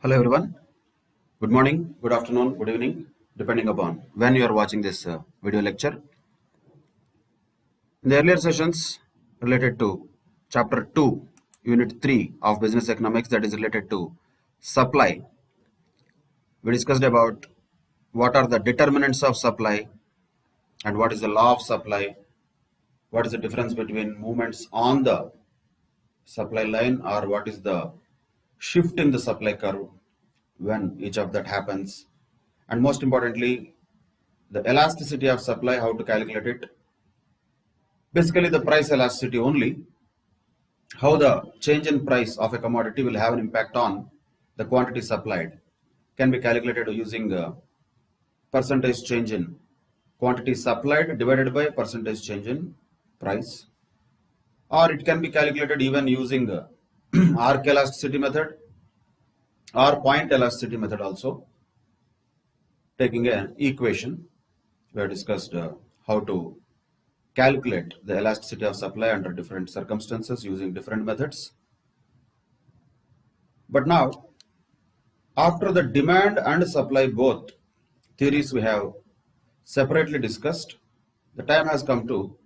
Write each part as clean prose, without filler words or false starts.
Hello everyone. Good morning, good afternoon, good evening, depending upon when you are watching this video lecture. In the earlier sessions related to chapter 2, unit 3 of business economics, that is related to supply, we discussed about what are the determinants of supply and what is the law of supply, what is the difference between movements on the supply line or what is the shift in the supply curve when each of that happens, and most importantly the elasticity of supply, how to calculate it, basically the price elasticity only, how the change in price of a commodity will have an impact on the quantity supplied, can be calculated using percentage change in quantity supplied divided by percentage change in price, or it can be calculated even using arc elasticity method or point elasticity method also. Taking an equation, we have discussed how to calculate the elasticity of supply under different circumstances using different methods. But now, after the demand and supply both theories we have separately discussed, the time has come to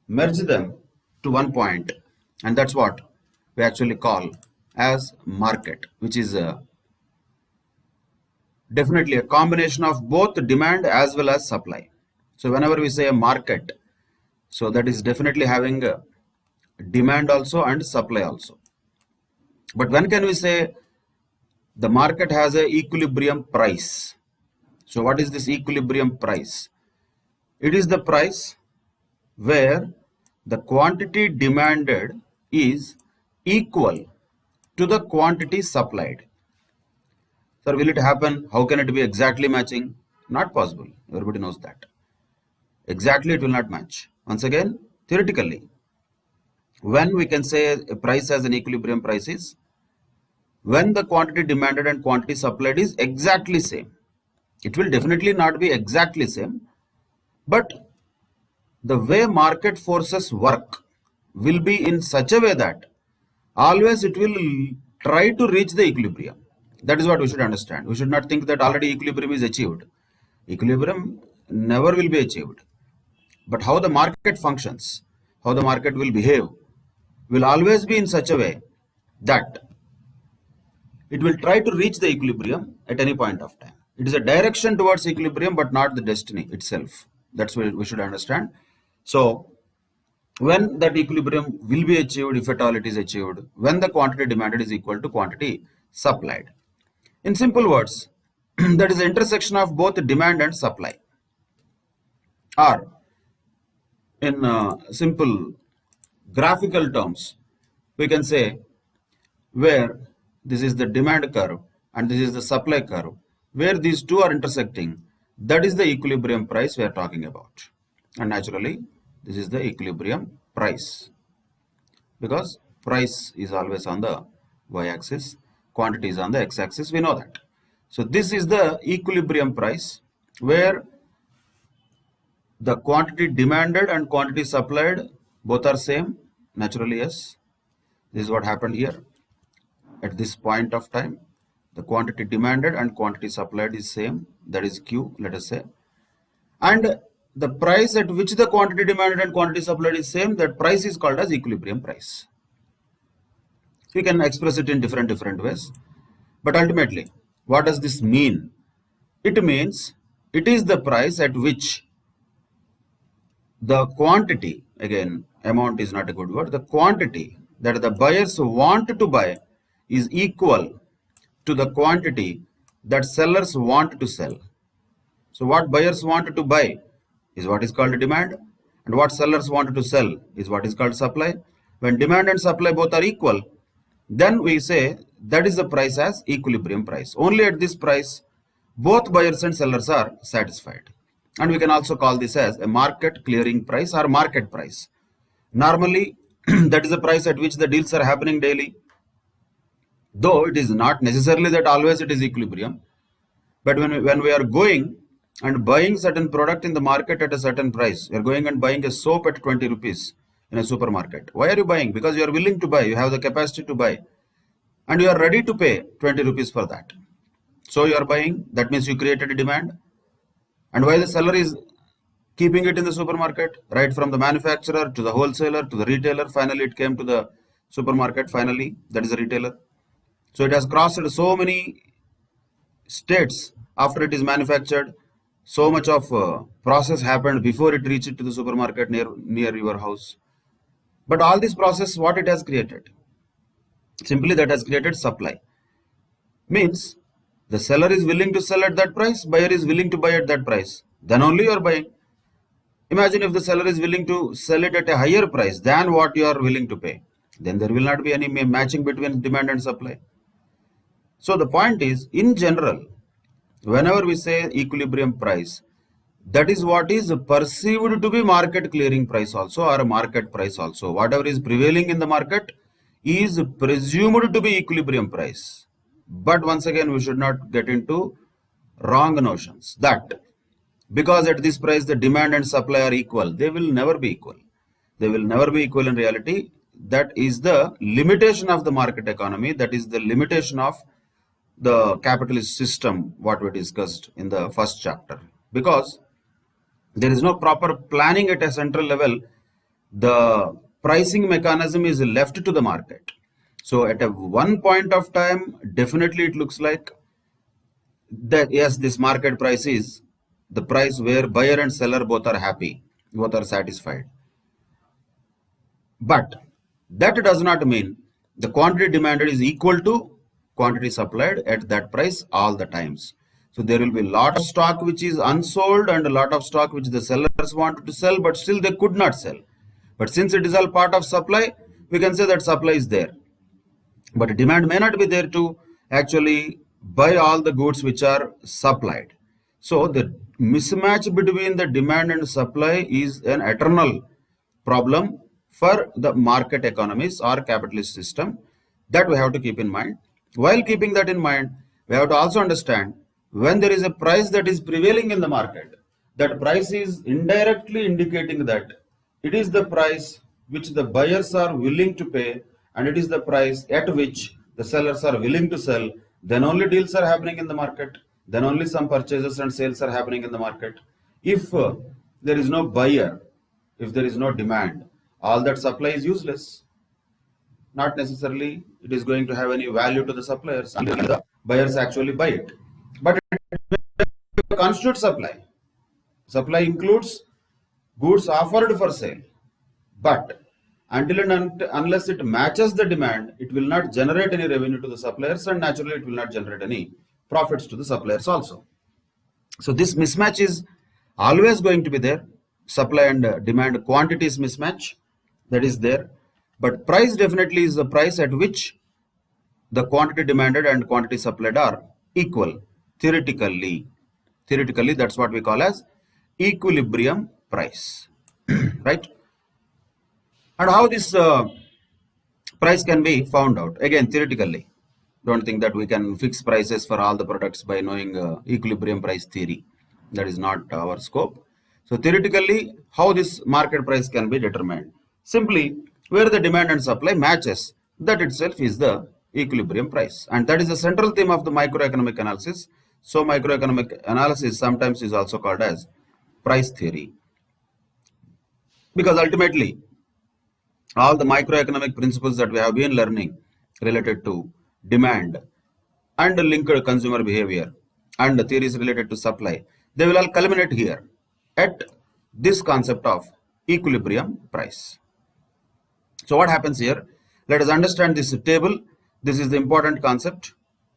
merge them to one point, and that's what we actually call as market, which is definitely a combination of both demand as well as supply. So whenever we say a market, so that is definitely having a demand also and supply also. But when can we say the market has a equilibrium price? So what is this equilibrium price? It is the price where the quantity demanded is equal to the quantity supplied. Sir, will it happen? How can it be exactly matching? Not possible. Everybody knows that. Exactly it will not match. Once again, theoretically, when we can say a price has an equilibrium price is when the quantity demanded and quantity supplied is exactly same. It will definitely not be exactly same, but the way market forces work will be in such a way that always it will try to reach the equilibrium. That is what we should understand. We should not think that already equilibrium is achieved. Equilibrium never will be achieved. But how the market functions, how the market will behave, will always be in such a way that it will try to reach the equilibrium at any point of time. It is a direction towards equilibrium, but not the destiny itself. That's what we should understand. So, when that equilibrium will be achieved, if at all it is achieved, when the quantity demanded is equal to quantity supplied. In simple words, that is the intersection of both demand and supply. Or, in simple graphical terms, we can say where this is the demand curve and this is the supply curve, where these two are intersecting, that is the equilibrium price we are talking about. And naturally, this is the equilibrium price, because price is always on the y-axis, quantity is on the x-axis, we know that. So this is the equilibrium price where the quantity demanded and quantity supplied both are same. Naturally, yes, this is what happened here. At this point of time, the quantity demanded and quantity supplied is same, that is Q, let us say, and the price at which the quantity demanded and quantity supplied is same, that price is called as equilibrium price. We can express it in different ways, but ultimately, what does this mean? It means it is the price at which the quantity, again amount is not a good word, the quantity that the buyers want to buy is equal to the quantity that sellers want to sell. So what buyers want to buy is what is called demand, and what sellers want to sell is what is called supply. When demand and supply both are equal, then we say that is the price as equilibrium price. Only at this price, both buyers and sellers are satisfied. And we can also call this as a market clearing price or market price. Normally, that is the price at which the deals are happening daily. Though it is not necessarily that always it is equilibrium, but when we are going and buying certain product in the market at a certain price, you are going and buying a soap at 20 rupees in a supermarket. Why are you buying? Because you are willing to buy, you have the capacity to buy, and you are ready to pay 20 rupees for that. So you are buying, that means you created a demand. And while the seller is keeping it in the supermarket, right from the manufacturer to the wholesaler to the retailer, finally it came to the supermarket, finally, that is the retailer. So it has crossed so many states after it is manufactured. So much of process happened before it reached to the supermarket near your house. But all this process, what it has created? Simply that has created supply. Means the seller is willing to sell at that price, buyer is willing to buy at that price. Then only you are buying. Imagine if the seller is willing to sell it at a higher price than what you are willing to pay. Then there will not be any matching between demand and supply. So the point is, in general, whenever we say equilibrium price, that is what is perceived to be market clearing price also, or a market price also. Whatever is prevailing in the market is presumed to be equilibrium price. But once again, we should not get into wrong notions that because at this price the demand and supply are equal. They will never be equal. They will never be equal in reality. That is the limitation of the market economy. That is the limitation of the capitalist system, what we discussed in the first chapter. Because there is no proper planning at a central level, the pricing mechanism is left to the market. So at a one point of time, definitely it looks like that yes, this market price is the price where buyer and seller both are happy, both are satisfied. But that does not mean the quantity demanded is equal to quantity supplied at that price all the times. So there will be a lot of stock which is unsold and a lot of stock which the sellers wanted to sell, but still they could not sell. But since it is all part of supply, we can say that supply is there. But demand may not be there to actually buy all the goods which are supplied. So the mismatch between the demand and supply is an eternal problem for the market economies or capitalist system that we have to keep in mind. While keeping that in mind, we have to also understand when there is a price that is prevailing in the market, that price is indirectly indicating that it is the price which the buyers are willing to pay and it is the price at which the sellers are willing to sell. Then only deals are happening in the market. Then only some purchases and sales are happening in the market. If there is no buyer, if there is no demand, all that supply is useless. Not necessarily it is going to have any value to the suppliers until the buyers actually buy it. But it constitutes supply. Supply includes goods offered for sale. But until and unless it matches the demand, it will not generate any revenue to the suppliers, and naturally it will not generate any profits to the suppliers also. So this mismatch is always going to be there. Supply and demand quantities mismatch, that is there. But price definitely is the price at which the quantity demanded and quantity supplied are equal. Theoretically, that's what we call as equilibrium price. Right? And how this price can be found out? Again, theoretically. Don't think that we can fix prices for all the products by knowing equilibrium price theory. That is not our scope. So theoretically, how this market price can be determined? Simply, where the demand and supply matches, that itself is the equilibrium price. And that is the central theme of the microeconomic analysis. So microeconomic analysis sometimes is also called as price theory. Because ultimately, all the microeconomic principles that we have been learning related to demand and linked consumer behavior and the theories related to supply, they will all culminate here at this concept of equilibrium price. So what happens here? Let us understand this table. This is the important concept.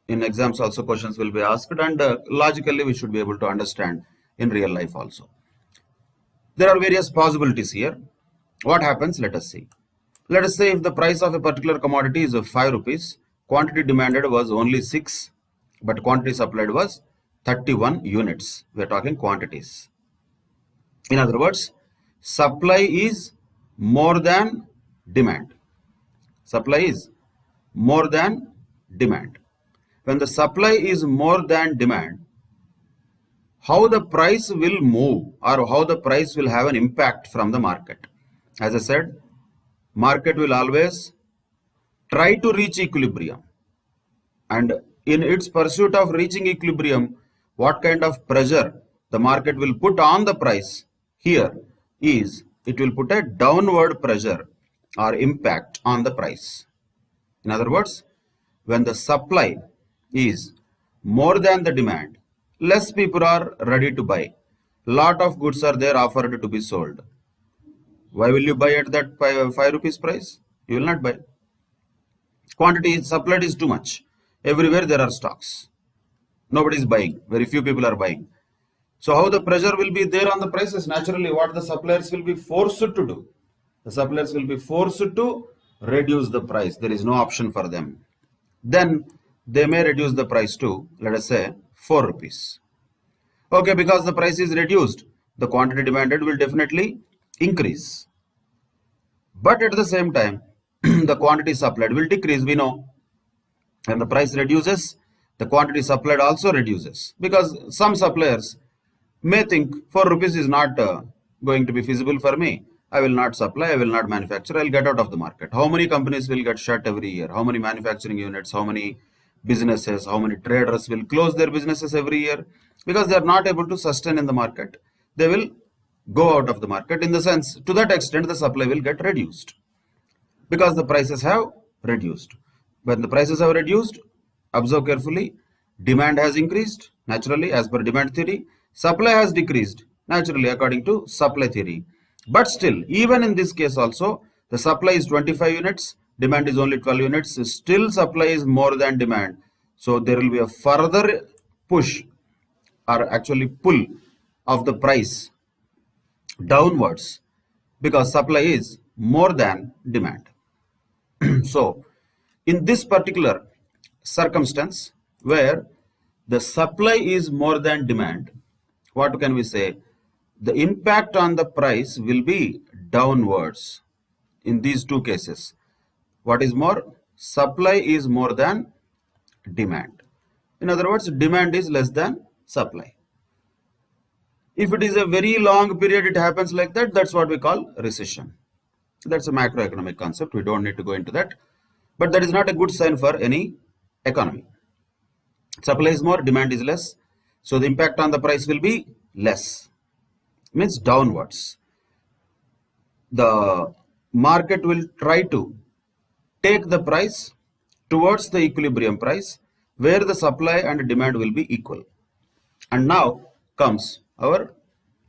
In exams also questions will be asked, and logically we should be able to understand in real life also. There are various possibilities here. What happens? Let us see. Let us say if the price of a particular commodity is of 5 rupees, quantity demanded was only 6, but quantity supplied was 31 units. We are talking quantities. In other words, supply is more than demand. Supply is more than demand. When the supply is more than demand, how the price will move or how the price will have an impact from the market. As I said, market will always try to reach equilibrium, and in its pursuit of reaching equilibrium, what kind of pressure the market will put on the price here is it will put a downward pressure or impact on the price. In other words, when the supply is more than the demand, less people are ready to buy. Lot of goods are there offered to be sold. Why will you buy at that 5 rupees price? You will not buy. Quantity supplied is too much. Everywhere there are stocks. Nobody is buying. Very few people are buying. So how the pressure will be there on the prices? Naturally, what the suppliers will be forced to do? The suppliers will be forced to reduce the price. There is no option for them. Then they may reduce the price to, let us say, 4 rupees. Okay, because the price is reduced, the quantity demanded will definitely increase. But at the same time, the quantity supplied will decrease, we know. When the price reduces, the quantity supplied also reduces. Because some suppliers may think 4 rupees is not going to be feasible for me. I will not supply, I will not manufacture, I will get out of the market. How many companies will get shut every year? How many manufacturing units, how many businesses, how many traders will close their businesses every year? Because they are not able to sustain in the market. They will go out of the market. In the sense, to that extent, the supply will get reduced. Because the prices have reduced. When the prices have reduced, observe carefully, demand has increased, naturally, as per demand theory. Supply has decreased, naturally, according to supply theory. But still, even in this case also, the supply is 25 units, demand is only 12 units, still supply is more than demand. So there will be a further push or actually pull of the price downwards because supply is more than demand. So in this particular circumstance where the supply is more than demand, what can we say? The impact on the price will be downwards in these two cases. What is more? Supply is more than demand. In other words, demand is less than supply. If it is a very long period, it happens like that. That's what we call recession. That's a macroeconomic concept. We don't need to go into that. But that is not a good sign for any economy. Supply is more, demand is less. So the impact on the price will be less. Means downwards. The market will try to take the price towards the equilibrium price where the supply and demand will be equal. And now comes our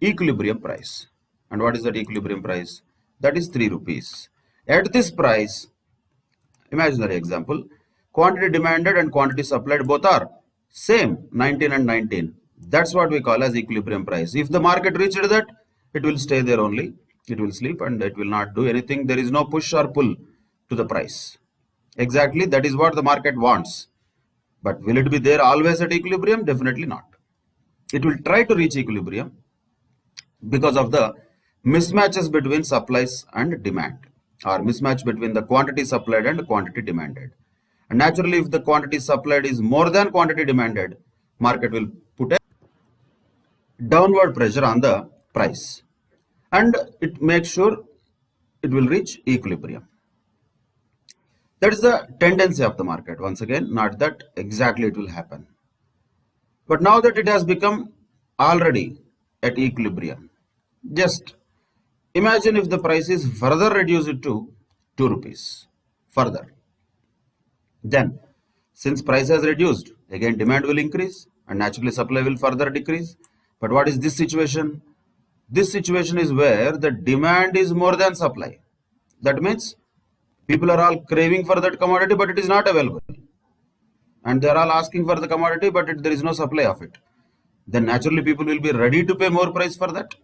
equilibrium price. And what is that equilibrium price? That is 3 rupees. At this price, imaginary example, quantity demanded and quantity supplied both are same, 19 and 19. That's what we call as equilibrium price. If the market reached that, it will stay there only. It will sleep and it will not do anything. There is no push or pull to the price. Exactly, that is what the market wants. But will it be there always at equilibrium? Definitely not. It will try to reach equilibrium because of the mismatches between supplies and demand, or mismatch between the quantity supplied and quantity demanded. And naturally, if the quantity supplied is more than quantity demanded, market will put a downward pressure on the price and it makes sure it will reach equilibrium. That is the tendency of the market. Once again, not that exactly it will happen. But now that it has become already at equilibrium, just imagine if the price is further reduced to 2 rupees further. Then, since price has reduced, again demand will increase and naturally supply will further decrease. But what is this situation? This situation is where the demand is more than supply. That means people are all craving for that commodity, but it is not available. And they are all asking for the commodity, but there is no supply of it. Then naturally people will be ready to pay more price for that.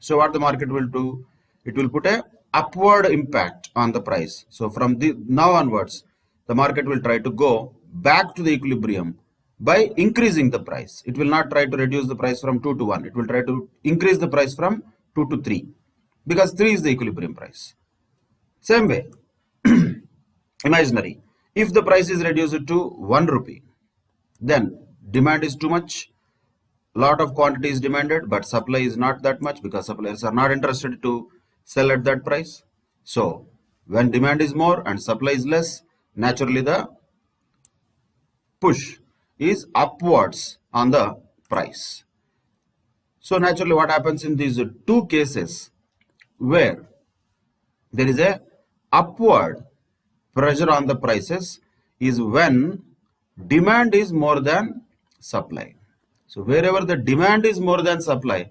So what the market will do? It will put a upward impact on the price. So from now onwards, the market will try to go back to the equilibrium by increasing the price. It will not try to reduce the price from 2 to 1. It will try to increase the price from 2 to 3 because 3 is the equilibrium price. Same way, imaginary. If the price is reduced to 1 rupee, then demand is too much. Lot of quantity is demanded, but supply is not that much because suppliers are not interested to sell at that price. So when demand is more and supply is less, naturally the push is upwards on the price. So naturally what happens in these two cases where there is a upward pressure on the prices is when demand is more than supply. So wherever the demand is more than supply,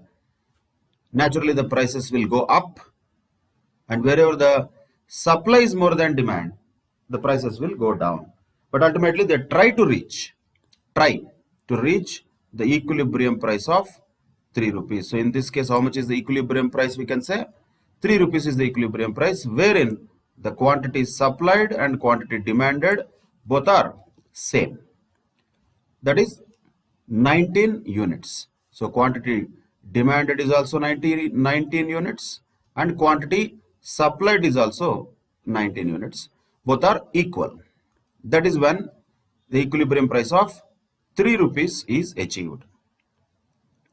naturally the prices will go up, and wherever the supply is more than demand, the prices will go down. But ultimately they try to reach the equilibrium price of 3 rupees. So in this case, how much is the equilibrium price? We can say 3 rupees is the equilibrium price, wherein the quantity supplied and quantity demanded both are same. That is 19 units. So quantity demanded is also 19 units and quantity supplied is also 19 units. Both are equal. That is when the equilibrium price of 3 rupees is achieved.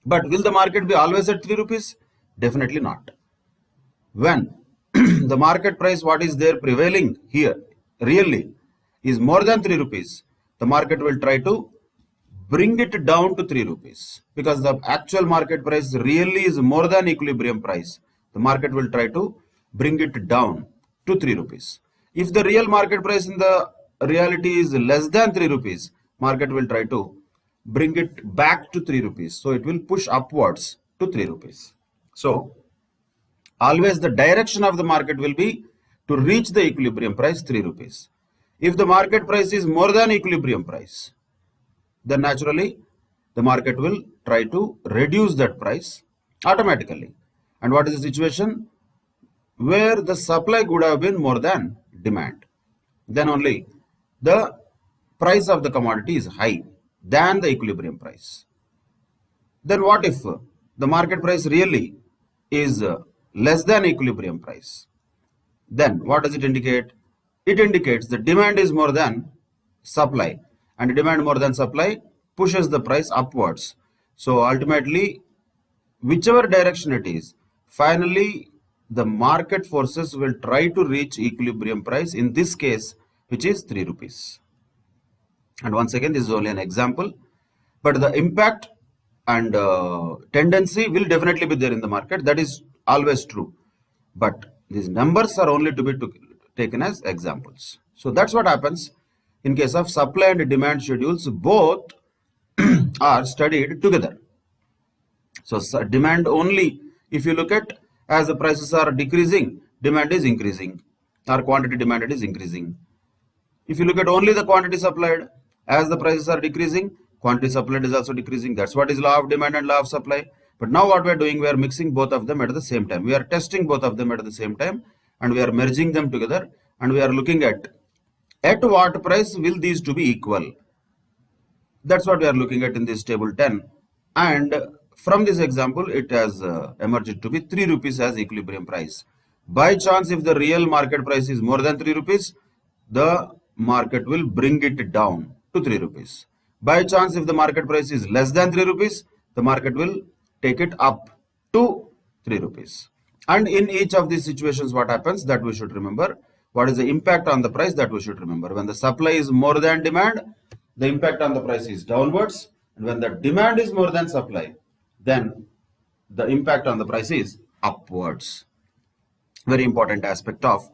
But will the market be always at 3 rupees? Definitely not. When the market price, what is there prevailing here really is more than 3 rupees, the market will try to bring it down to 3 rupees, because the actual market price really is more than equilibrium price. The market will try to bring it down to 3 rupees. If the real market price in the reality is less than 3 rupees, market will try to bring it back to 3 rupees. So it will push upwards to 3 rupees. So always the direction of the market will be to reach the equilibrium price 3 rupees. If the market price is more than equilibrium price, then naturally the market will try to reduce that price automatically. And what is the situation? Where the supply would have been more than demand, then only the price of the commodity is high than the equilibrium price. Then what if the market price really is less than equilibrium price? Then what does it indicate? It indicates the demand is more than supply, and demand more than supply pushes the price upwards. So ultimately, whichever direction it is, finally the market forces will try to reach equilibrium price, in this case which is 3 rupees. And once again, this is only an example, but the impact and tendency will definitely be there in the market. That is always true, but these numbers are only to be taken as examples. So that's what happens in case of supply and demand schedules. Both are studied together. So demand only, if you look at, as the prices are decreasing, demand is increasing, or quantity demanded is increasing. If you look at only the quantity supplied, as the prices are decreasing, quantity supplied is also decreasing. That's what is law of demand and law of supply. But now what we are doing, we are mixing both of them at the same time. We are testing both of them at the same time, and we are merging them together, and we are looking at what price will these to be equal. That's what we are looking at in this table 10. And from this example, it has emerged to be 3 rupees as equilibrium price. By chance, if the real market price is more than 3 rupees, the market will bring it down to 3 rupees. By chance, if the market price is less than 3 rupees, the market will take it up to 3 rupees. And in each of these situations, what happens, that we should remember. What is the impact on the price, that we should remember. When the supply is more than demand, the impact on the price is downwards. And when the demand is more than supply, then the impact on the price is upwards. Very important aspect of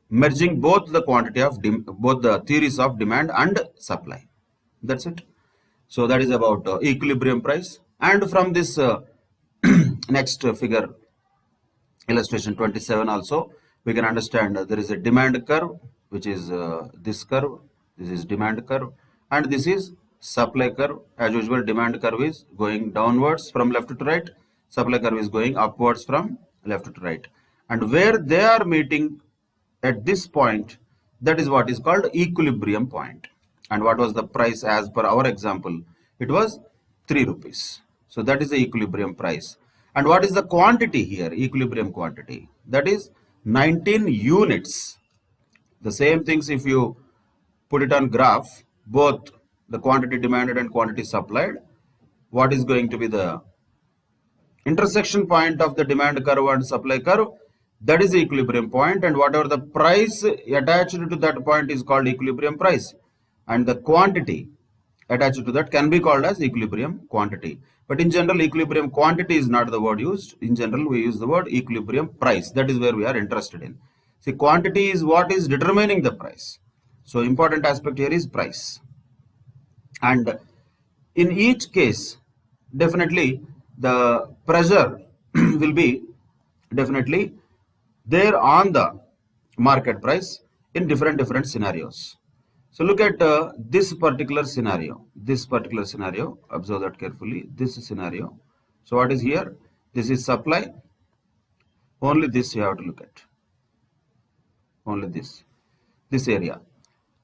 merging both the quantity of both the theories of demand and supply. That's it. So that is about equilibrium price. And from this next figure, illustration 27 also, we can understand there is a demand curve, which is this curve. This is demand curve, and this is supply curve. As usual, demand curve is going downwards from left to right. Supply curve is going upwards from left to right. And where they are meeting at this point, that is what is called equilibrium point. And what was the price as per our example? It was 3 rupees. So that is the equilibrium price. And what is the quantity here? Equilibrium quantity. That is 19 units. The same things, if you put it on graph, both the quantity demanded and quantity supplied, what is going to be the intersection point of the demand curve and supply curve? That is the equilibrium point, and whatever the price attached to that point is called equilibrium price. And the quantity attached to that can be called as equilibrium quantity. But in general, equilibrium quantity is not the word used. In general, we use the word equilibrium price. That is where we are interested in. See, quantity is what is determining the price. So important aspect here is price. And in each case, definitely the pressure will be definitely there on the market price in different scenarios. So look at this particular scenario. Observe that carefully. This scenario. So what is here? This is supply. Only this you have to look at. Only this area.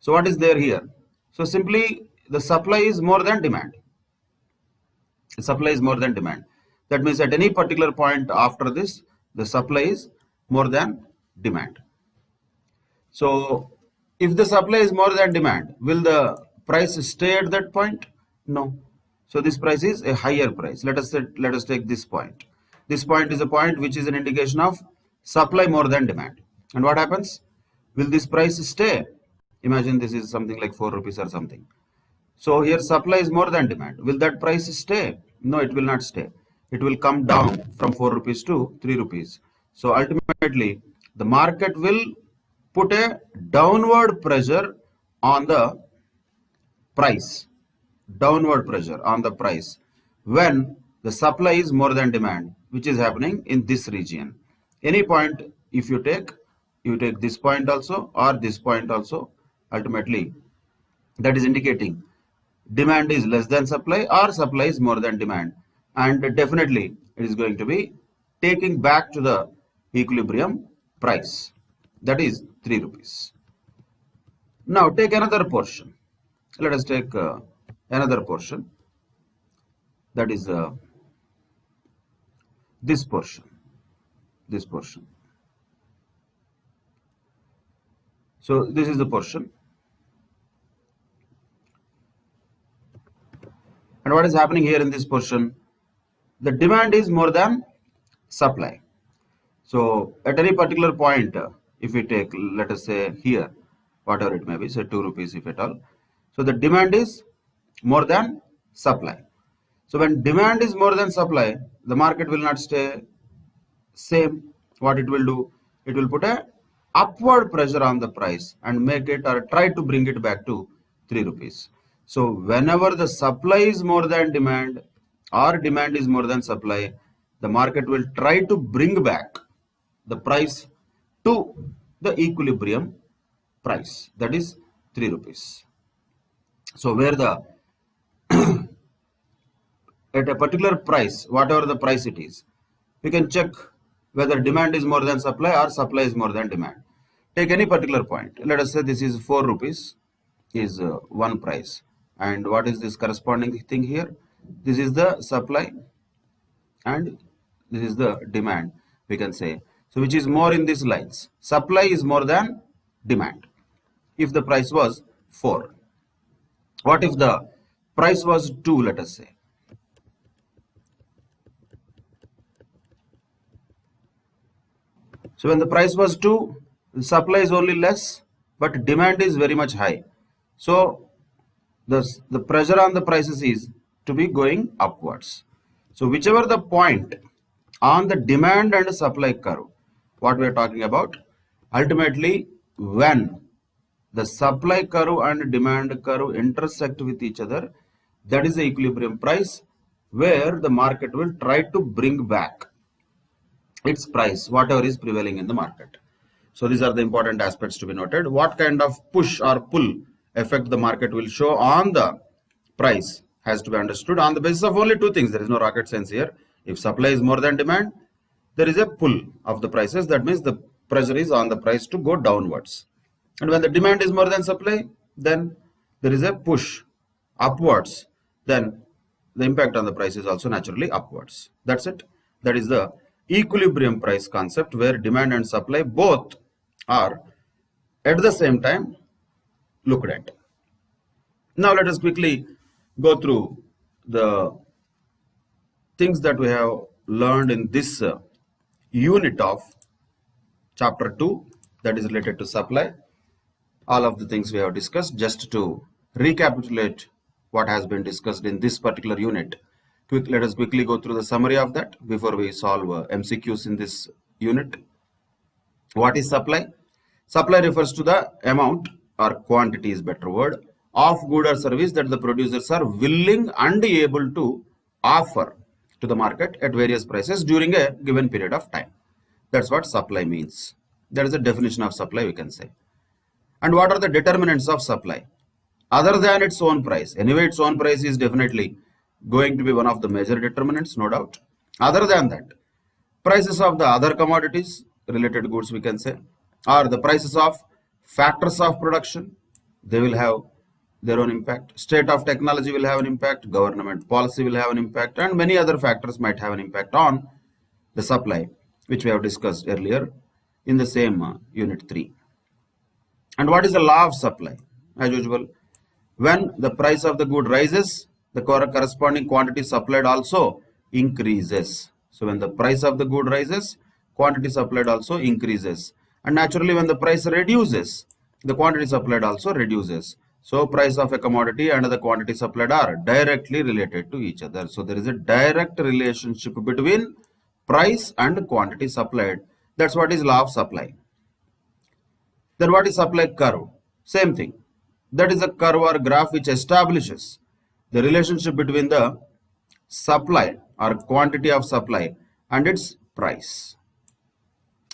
So what is there here? So simply the supply is more than demand. Supply is more than demand. That means at any particular point after this, the supply is more than demand. So if the supply is more than demand, will the price stay at that point? No. So this price is a higher price. Let us take this point. This point is a point which is an indication of supply more than demand. And what happens? Will this price stay? Imagine this is something like 4 rupees or something. So here supply is more than demand. Will that price stay? No, it will not stay. It will come down from 4 rupees to 3 rupees. So ultimately, the market will put a downward pressure on the price. Downward pressure on the price when the supply is more than demand, which is happening in this region. Any point, if you take this point also or this point also, ultimately that is indicating demand is less than supply or supply is more than demand, and definitely it is going to be taking back to the equilibrium price, that is 3 rupees. Now take another portion. Let us take another portion, that is this portion. So this is the portion. And what is happening here in this portion? The demand is more than supply. So at any particular point, if we take, let us say here, whatever it may be, say 2 rupees if at all. So the demand is more than supply. So when demand is more than supply, the market will not stay same. What it will do? It will put a upward pressure on the price and make it or try to bring it back to 3 rupees. So whenever the supply is more than demand or demand is more than supply, the market will try to bring back the price to the equilibrium price, that is 3 rupees. So where the at a particular price, whatever the price it is, we can check whether demand is more than supply or supply is more than demand. Take any particular point. Let us say this is 4 rupees is one price. And what is this corresponding thing here? This is the supply and this is the demand, we can say. So which is more in these lines? Supply is more than demand. If the price was 4. What if the price was 2, let us say? So when the price was 2, the supply is only less, but demand is very much high. So the pressure on the prices is to be going upwards. So whichever the point on the demand and supply curve, what we are talking about, ultimately when the supply curve and demand curve intersect with each other, that is the equilibrium price, where the market will try to bring back its price, whatever is prevailing in the market. So these are the important aspects to be noted. What kind of push or pull effect the market will show on the price has to be understood on the basis of only two things. There is no rocket science here. If supply is more than demand, there is a pull of the prices. That means the pressure is on the price to go downwards. And when the demand is more than supply, then there is a push upwards. Then the impact on the price is also naturally upwards. That's it. That is the equilibrium price concept, where demand and supply both are at the same time looked at. Now let us quickly go through the things that we have learned in this unit of chapter 2, that is related to supply. All of the things we have discussed, just to recapitulate what has been discussed in this particular unit. Let us quickly go through the summary of that before we solve MCQs in this unit. What is supply? Supply refers to the amount or quantity is better word of good or service that the producers are willing and able to offer to the market at various prices during a given period of time. That's what supply means. That is the definition of supply, we can say. And what are the determinants of supply? Other than its own price. Anyway, its own price is definitely going to be one of the major determinants, no doubt. Other than that, prices of the other commodities, related goods we can say, or the prices of factors of production, they will have their own impact. State of technology will have an impact, government policy will have an impact, and many other factors might have an impact on the supply, which we have discussed earlier in the same unit 3. And what is the law of supply? As usual, when the price of the good rises, the corresponding quantity supplied also increases. So when the price of the good rises, quantity supplied also increases. And naturally, when the price reduces, the quantity supplied also reduces. So price of a commodity and the quantity supplied are directly related to each other. So there is a direct relationship between price and quantity supplied. That's what is law of supply. Then what is supply curve? Same thing. That is a curve or graph which establishes the relationship between the supply or quantity of supply and its price.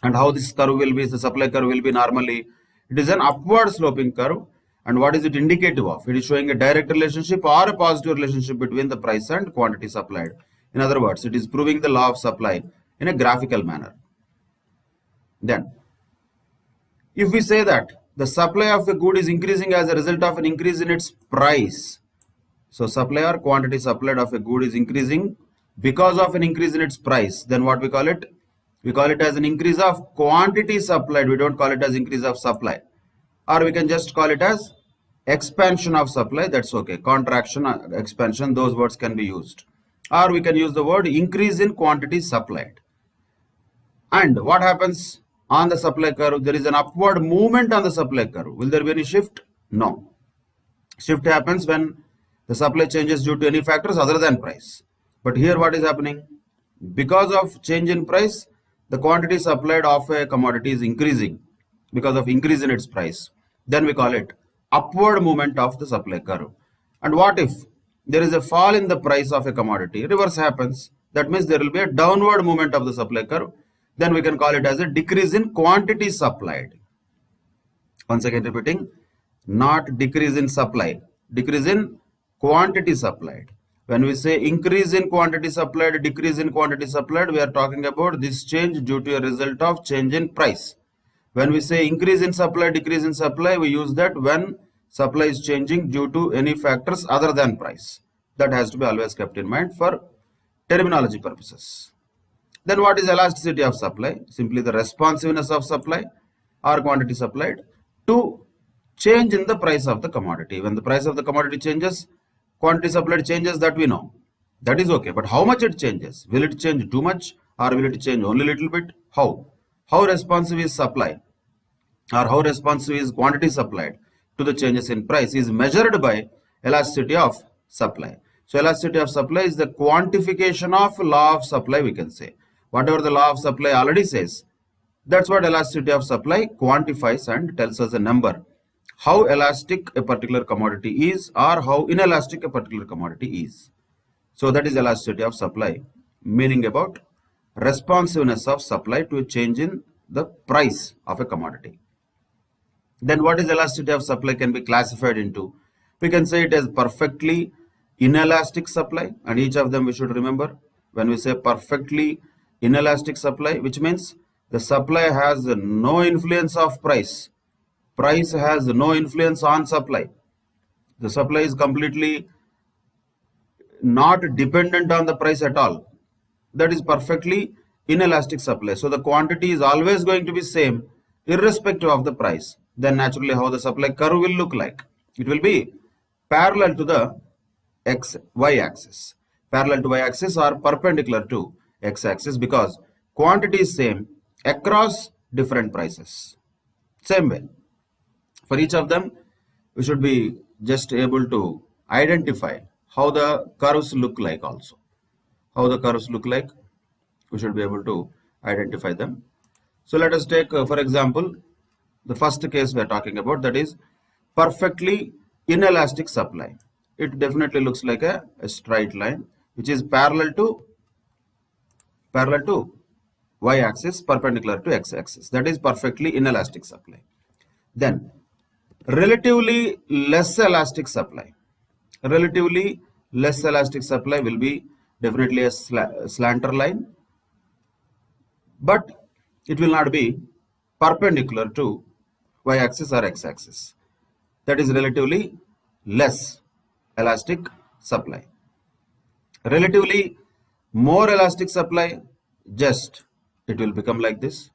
And how this curve will be, the supply curve will be normally, it is an upward sloping curve. And what is it indicative of? It is showing a direct relationship or a positive relationship between the price and quantity supplied. In other words, it is proving the law of supply in a graphical manner. Then, if we say that the supply of a good is increasing as a result of an increase in its price, so supply or quantity supplied of a good is increasing because of an increase in its price, then what we call it? We call it as an increase of quantity supplied. We don't call it as increase of supply. Or we can just call it as expansion of supply. That's okay. Contraction, expansion, those words can be used. Or we can use the word increase in quantity supplied. And what happens on the supply curve? There is an upward movement on the supply curve. Will there be any shift? No. Shift happens when the supply changes due to any factors other than price. But here what is happening? Because of change in price, the quantity supplied of a commodity is increasing because of increase in its price. Then we call it upward movement of the supply curve. And what if there is a fall in the price of a commodity? Reverse happens. That means there will be a downward movement of the supply curve. Then we can call it as a decrease in quantity supplied. Once again repeating, not decrease in supply, decrease in quantity supplied. When we say increase in quantity supplied, decrease in quantity supplied, we are talking about this change due to a result of change in price. When we say increase in supply, decrease in supply, we use that when supply is changing due to any factors other than price. That has to be always kept in mind for terminology purposes. Then what is elasticity of supply? Simply the responsiveness of supply or quantity supplied to change in the price of the commodity. When the price of the commodity changes, quantity supplied changes, that we know. That is okay. But how much it changes? Will it change too much or will it change only a little bit? How? How responsive is supply or how responsive is quantity supplied to the changes in price is measured by elasticity of supply. So elasticity of supply is the quantification of law of supply, we can say. Whatever the law of supply already says, that's what elasticity of supply quantifies and tells us a number. How elastic a particular commodity is or how inelastic a particular commodity is. So that is elasticity of supply, meaning about responsiveness of supply to a change in the price of a commodity. Then what is elasticity of supply can be classified into? We can say it as perfectly inelastic supply, and each of them we should remember. When we say perfectly inelastic supply, which means the supply has no influence of price. Price has no influence on supply. The supply is completely not dependent on the price at all. That is perfectly inelastic supply. So the quantity is always going to be same irrespective of the price. Then naturally how the supply curve will look like? It will be parallel to the y-axis. Parallel to y-axis or perpendicular to x-axis because quantity is same across different prices. Same way. For each of them, we should be just able to identify how the curves look like also. How the curves look like, we should be able to identify them. So let us take, for example, the first case we are talking about, that is perfectly inelastic supply. It definitely looks like a straight line which is parallel to y-axis, perpendicular to x-axis. That is perfectly inelastic supply. Then relatively less elastic supply. Relatively less elastic supply will be definitely a slanter line, but it will not be perpendicular to y-axis or x-axis. That is relatively less elastic supply. Relatively more elastic supply, just it will become like this.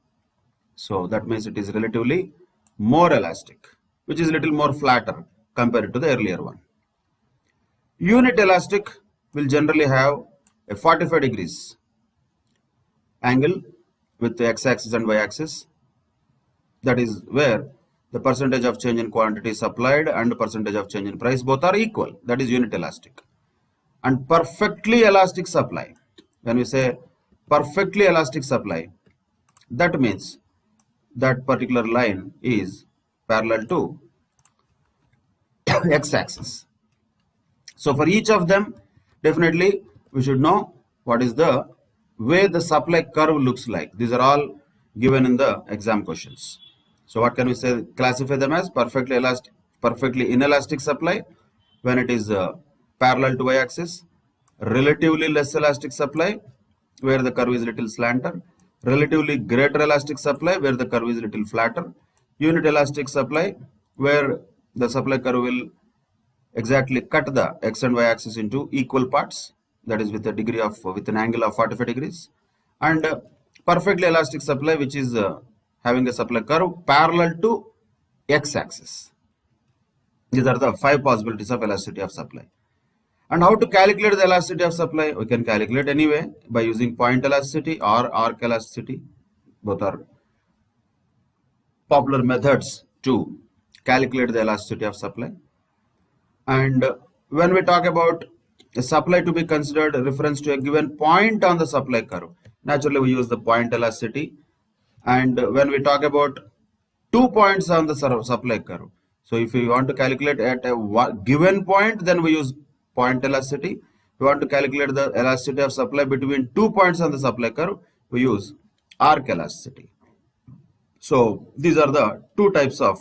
So that means it is relatively more elastic, which is little more flatter compared to the earlier one. Unit elastic will generally have a 45 degrees angle with the x-axis and y-axis. That is where the percentage of change in quantity supplied and percentage of change in price both are equal. That is unit elastic. And perfectly elastic supply, when we say perfectly elastic supply, that means that particular line is parallel to x-axis. So for each of them, definitely we should know what is the way the supply curve looks like. These are all given in the exam questions. So what can we say? Classify them as perfectly elastic, perfectly inelastic supply when it is parallel to y-axis, relatively less elastic supply where the curve is little slanter, relatively greater elastic supply where the curve is little flatter, unit elastic supply where the supply curve will exactly cut the x and y axis into equal parts, that is with an angle of 45 degrees, and perfectly elastic supply which is having a supply curve parallel to x axis. These are the 5 possibilities of elasticity of supply. And how to calculate the elasticity of supply? We can calculate anyway by using point elasticity or arc elasticity. Both are popular methods to calculate the elasticity of supply. And when we talk about a supply to be considered reference to a given point on the supply curve, naturally we use the point elasticity. And when we talk about 2 points on the supply curve, so if we want to calculate at a given point, then we use point elasticity. If we want to calculate the elasticity of supply between 2 points on the supply curve, we use arc elasticity. So these are the 2 types of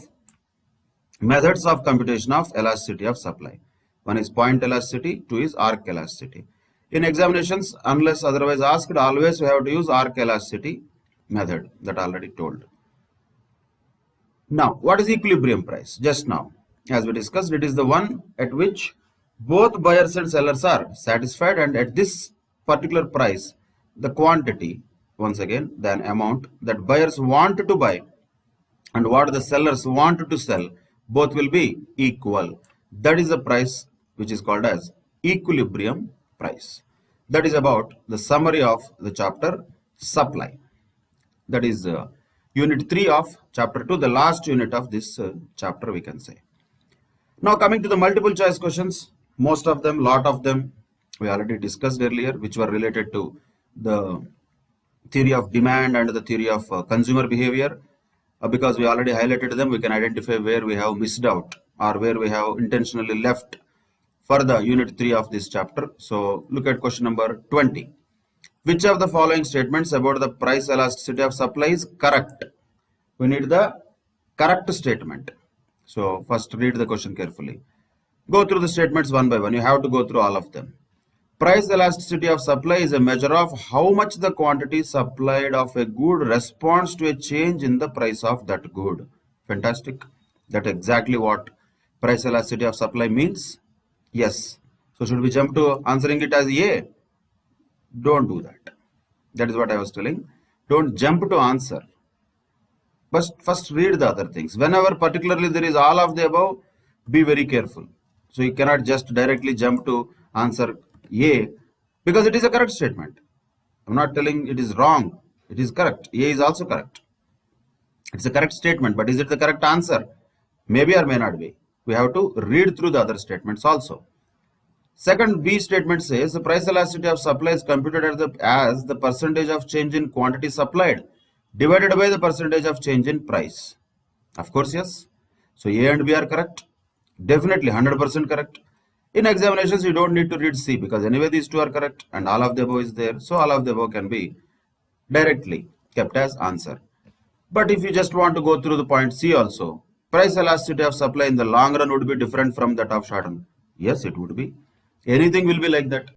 methods of computation of elasticity of supply. One is point elasticity, 2 is arc elasticity. In examinations, unless otherwise asked, always we have to use arc elasticity method, that already told. Now, what is equilibrium price? Just now, as we discussed, it is the one at which both buyers and sellers are satisfied, and at this particular price, the quantity, once again, the amount that buyers want to buy and what the sellers want to sell, both will be equal. That is the price which is called as equilibrium price. That is about the summary of the chapter supply. That is unit 3 of chapter 2, the last unit of this chapter, we can say. Now coming to the multiple choice questions, most of them, lot of them we already discussed earlier, which were related to the theory of demand and the theory of consumer behavior. Because we already highlighted them, we can identify where we have missed out or where we have intentionally left for the unit 3 of this chapter. So look at question number 20. Which of the following statements about the price elasticity of supply is correct? We need the correct statement. So first read the question carefully. Go through the statements one by one. You have to go through all of them. Price elasticity of supply is a measure of how much the quantity supplied of a good responds to a change in the price of that good. Fantastic. That's exactly what price elasticity of supply means. Yes. So should we jump to answering it as A? Don't do that. That is what I was telling. Don't jump to answer. But first read the other things. Whenever particularly there is all of the above, be very careful. So you cannot just directly jump to answer A, because it is a correct statement. I'm not telling it is wrong. It is correct. A is also correct. It's a correct statement, but is it the correct answer? Maybe or may not be. We have to read through the other statements also. Second B statement says the price elasticity of supply is computed as the percentage of change in quantity supplied divided by the percentage of change in price. Of course, yes. So A and B are correct. Definitely 100% correct. In examinations, you don't need to read C because anyway these two are correct and all of the above is there. So all of the above can be directly kept as answer. But if you just want to go through the point C also, price elasticity of supply in the long run would be different from that of short run. Yes, it would be. Anything will be like that.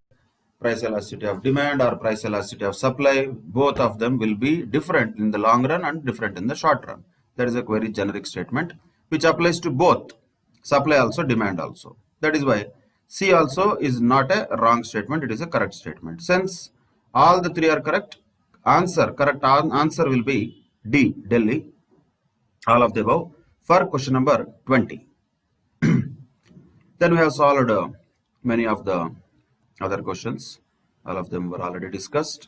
Price elasticity of demand or price elasticity of supply, both of them will be different in the long run and different in the short run. That is a very generic statement which applies to both supply also, demand also. That is why C also is not a wrong statement, it is a correct statement. Since all the three are correct, correct answer will be D, Delhi, all of the above for question number 20. Then we have solved many of the other questions. All of them were already discussed.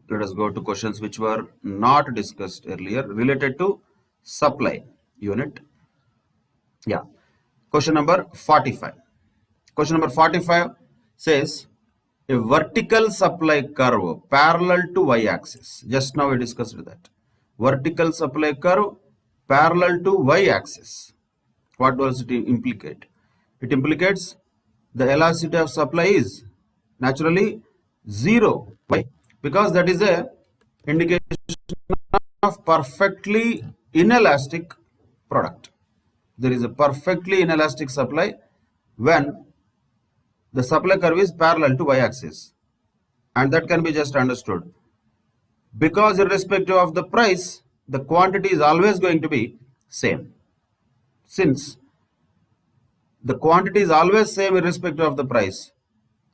Let us go to questions which were not discussed earlier related to supply unit. Yeah. Question number 45. Question number 45 says a vertical supply curve parallel to y-axis. Just now we discussed that. Vertical supply curve parallel to y-axis. What does it implicate? It implicates the elasticity of supply is naturally 0. Why? Because that is a indication of perfectly inelastic product. There is a perfectly inelastic supply when the supply curve is parallel to y-axis, and that can be just understood because irrespective of the price, the quantity is always going to be same. Since the quantity is always same irrespective of the price,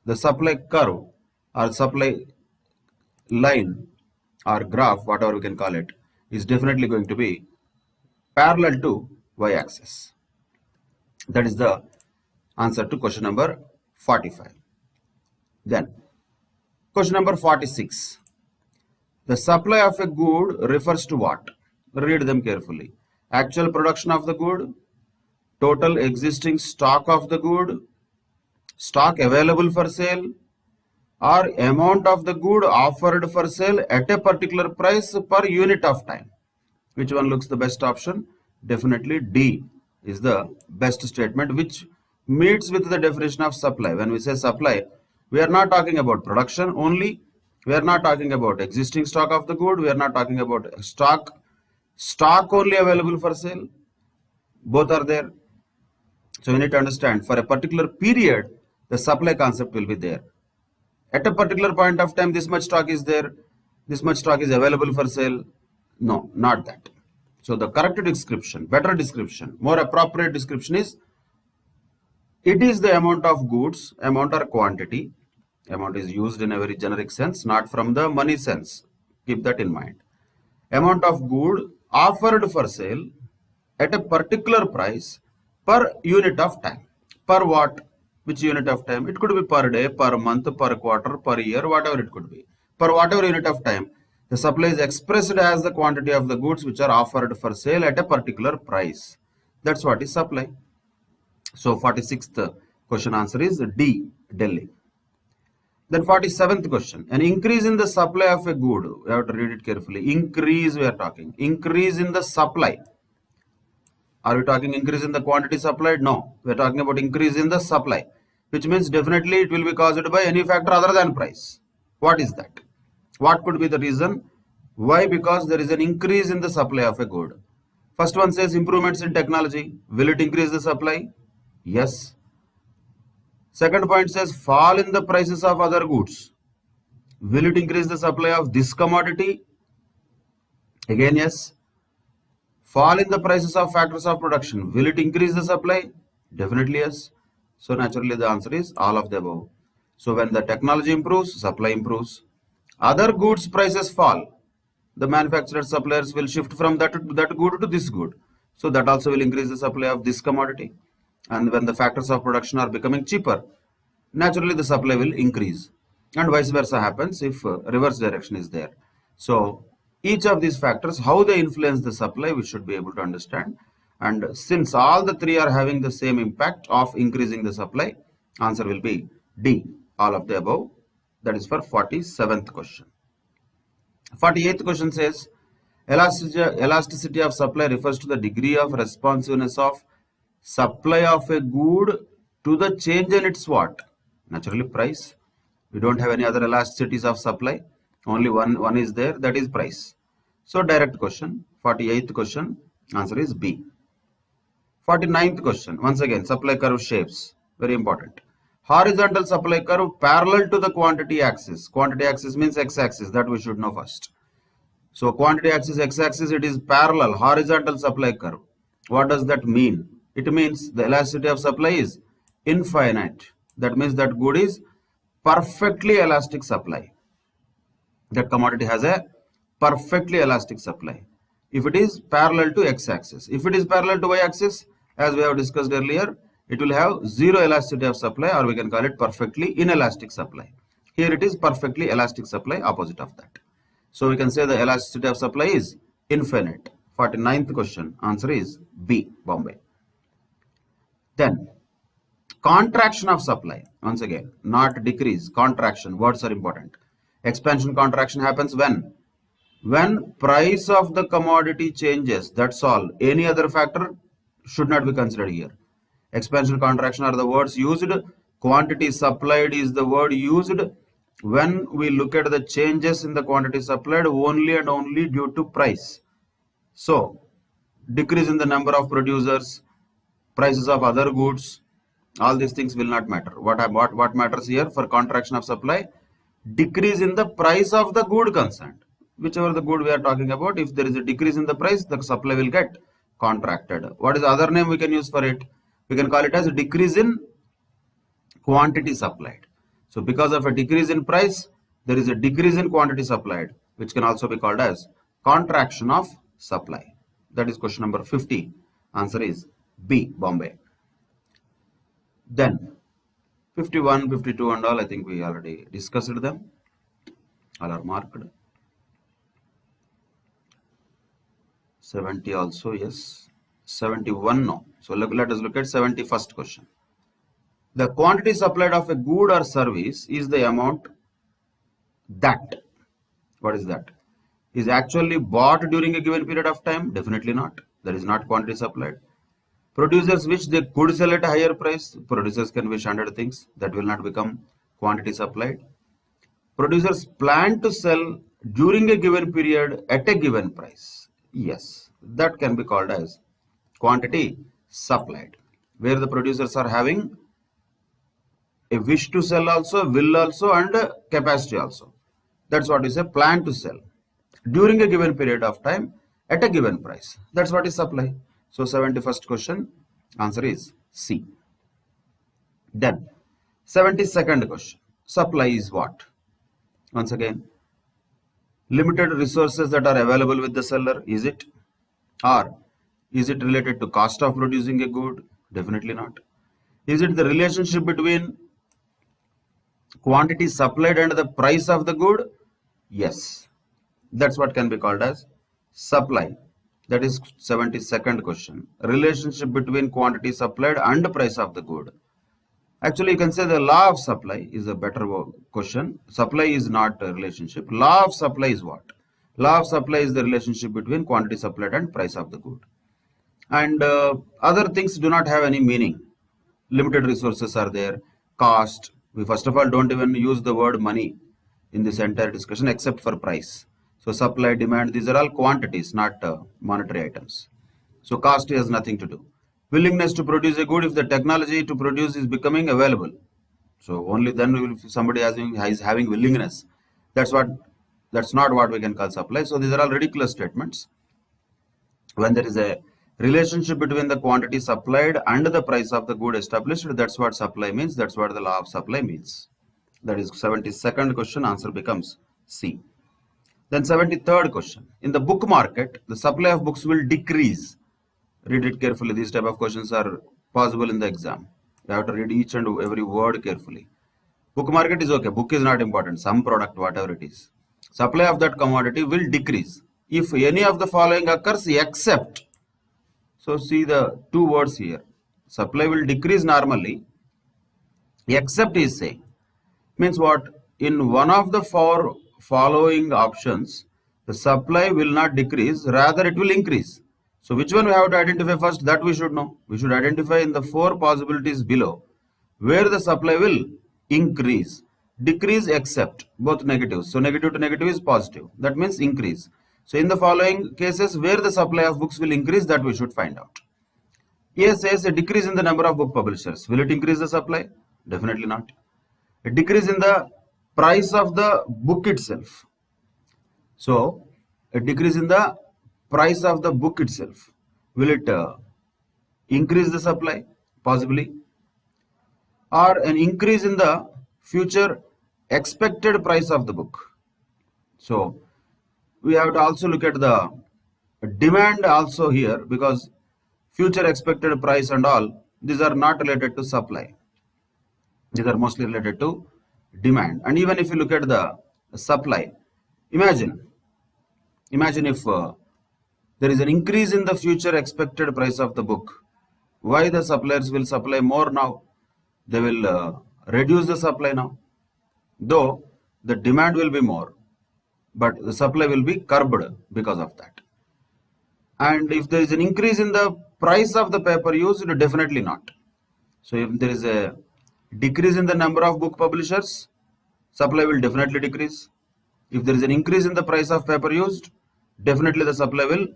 the supply curve or supply line or graph, whatever we can call it, is definitely going to be parallel to y-axis. That is the answer to question number 45. Then question number 46. The supply of a good refers to what? Read them carefully. Actual production of the good, total existing stock of the good, stock available for sale, or amount of the good offered for sale at a particular price per unit of time. Which one looks the best option? Definitely D is the best statement which meets with the definition of supply. When we say supply, we are not talking about production only. We are not talking about existing stock of the good. We are not talking about stock only available for sale. Both are there. So we need to understand for a particular period, the supply concept will be there. At a particular point of time, this much stock is there. This much stock is available for sale. No, not that. So the correct description, better description, more appropriate description is it is the amount of goods, amount or quantity. Amount is used in a very generic sense, not from the money sense. Keep that in mind. Amount of good offered for sale at a particular price per unit of time. Per what? Which unit of time? It could be per day, per month, per quarter, per year, whatever it could be. Per whatever unit of time, the supply is expressed as the quantity of the goods which are offered for sale at a particular price. That's what is supply. So 46th question answer is D, Delhi. Then 47th question, an increase in the supply of a good, we have to read it carefully. Increase we are talking, increase in the supply. Are we talking increase in the quantity supplied? No, we are talking about increase in the supply, which means definitely it will be caused by any factor other than price. What is that? What could be the reason? Why? Because there is an increase in the supply of a good. First one says improvements in technology. Will it increase the supply? Yes. Second point says fall in the prices of other goods. Will it increase the supply of this commodity? Again, yes. Fall in the prices of factors of production. Will it increase the supply? Definitely yes. So naturally the answer is all of the above. So when the technology improves, supply improves. Other goods prices fall. The manufacturer suppliers will shift from that good to this good. So that also will increase the supply of this commodity. And when the factors of production are becoming cheaper, naturally the supply will increase. And vice versa happens if reverse direction is there. So each of these factors, how they influence the supply, we should be able to understand. And since all the three are having the same impact of increasing the supply, answer will be D, all of the above. That is for 47th question. 48th question says, elasticity of supply refers to the degree of responsiveness of supply of a good to the change in its what? Naturally, price. We don't have any other elasticities of supply. Only one is there, that is price. So direct question, 48th question, answer is B. 49th question, once again, supply curve shapes, very important. Horizontal supply curve parallel to the quantity axis. Quantity axis means x-axis, that we should know first. So quantity axis, x-axis, it is parallel, horizontal supply curve. What does that mean? It means the elasticity of supply is infinite. That means that good is perfectly elastic supply. That commodity has a perfectly elastic supply. If it is parallel to x-axis. If it is parallel to y-axis, as we have discussed earlier, it will have zero elasticity of supply, or we can call it perfectly inelastic supply. Here it is perfectly elastic supply, opposite of that. So we can say the elasticity of supply is infinite. 49th question, answer is B, Bombay. Then, contraction of supply. Once again, not decrease, contraction. Words are important. Expansion, contraction happens when? When price of the commodity changes, that's all. Any other factor should not be considered here. Expansion, contraction are the words used. Quantity supplied is the word used when we look at the changes in the quantity supplied only and only due to price. So, decrease in the number of producers, prices of other goods, all these things will not matter. What matters here for contraction of supply? Decrease in the price of the good concerned. Whichever the good we are talking about, if there is a decrease in the price, the supply will get contracted. What is the other name we can use for it? We can call it as a decrease in quantity supplied. So because of a decrease in price, there is a decrease in quantity supplied, which can also be called as contraction of supply. That is question number 50. Answer is B, Bombay. Then 51, 52 and all, I think we already discussed them. All are marked. 70 also, yes. 71, no. So let us look at 71st question. The quantity supplied of a good or service is the amount that, what is that? Is actually bought during a given period of time? Definitely not. That is not quantity supplied. Producers wish they could sell at a higher price. Producers can wish 100 things. That will not become quantity supplied. Producers plan to sell during a given period at a given price. Yes, that can be called as quantity supplied, where the producers are having a wish to sell also, will also, and capacity also. That's what is a plan to sell during a given period of time at a given price. That's what is supply. So 71st question, answer is C. Then 72nd question, supply is what? Once again, limited resources that are available with the seller, is it? Or is it related to cost of producing a good? Definitely not. Is it the relationship between quantity supplied and the price of the good? Yes. That's what can be called as supply. That is 72nd question. Relationship between quantity supplied and price of the good. Actually, you can say the law of supply is a better question. Supply is not a relationship. Law of supply is what? Law of supply is the relationship between quantity supplied and price of the good. And other things do not have any meaning. Limited resources are there. Cost. We first of all don't even use the word money in this entire discussion except for price. So supply, demand, these are all quantities, not monetary items. So cost has nothing to do. Willingness to produce a good, if the technology to produce is becoming available. So only then somebody is having willingness. That's not what we can call supply. So these are all ridiculous statements. When there is a relationship between the quantity supplied and the price of the good established, that's what supply means. That's what the law of supply means. That is 72nd question, answer becomes C. Then 73rd question. In the book market, the supply of books will decrease. Read it carefully. These type of questions are possible in the exam. You have to read each and every word carefully. Book market is okay. Book is not important. Some product, whatever it is. Supply of that commodity will decrease if any of the following occurs except. So see the two words here. Supply will decrease normally, except is saying. Means what? In one of the four following options, the supply will not decrease, rather it will increase. So which one we have to identify first? That we should know. We should identify in the four possibilities below where the supply will increase, decrease, except both negatives. So negative to negative is positive. That means increase. So in the following cases where the supply of books will increase, that we should find out. A says a decrease in the number of book publishers. Will it increase the supply? Definitely not. A decrease in the price of the book itself. So a decrease in the price of the book itself. Will it increase the supply? Possibly. Or an increase in the future expected price of the book. So we have to also look at the demand also here, because future expected price and all, these are not related to supply. These are mostly related to demand. And even if you look at the supply, imagine if there is an increase in the future expected price of the book, why the suppliers will supply more now? They will reduce the supply now, though the demand will be more, but the supply will be curbed because of that. And if there is an increase in the price of the paper used, definitely not. So if there is a decrease in the number of book publishers, supply will definitely decrease. If there is an increase in the price of paper used, definitely the supply will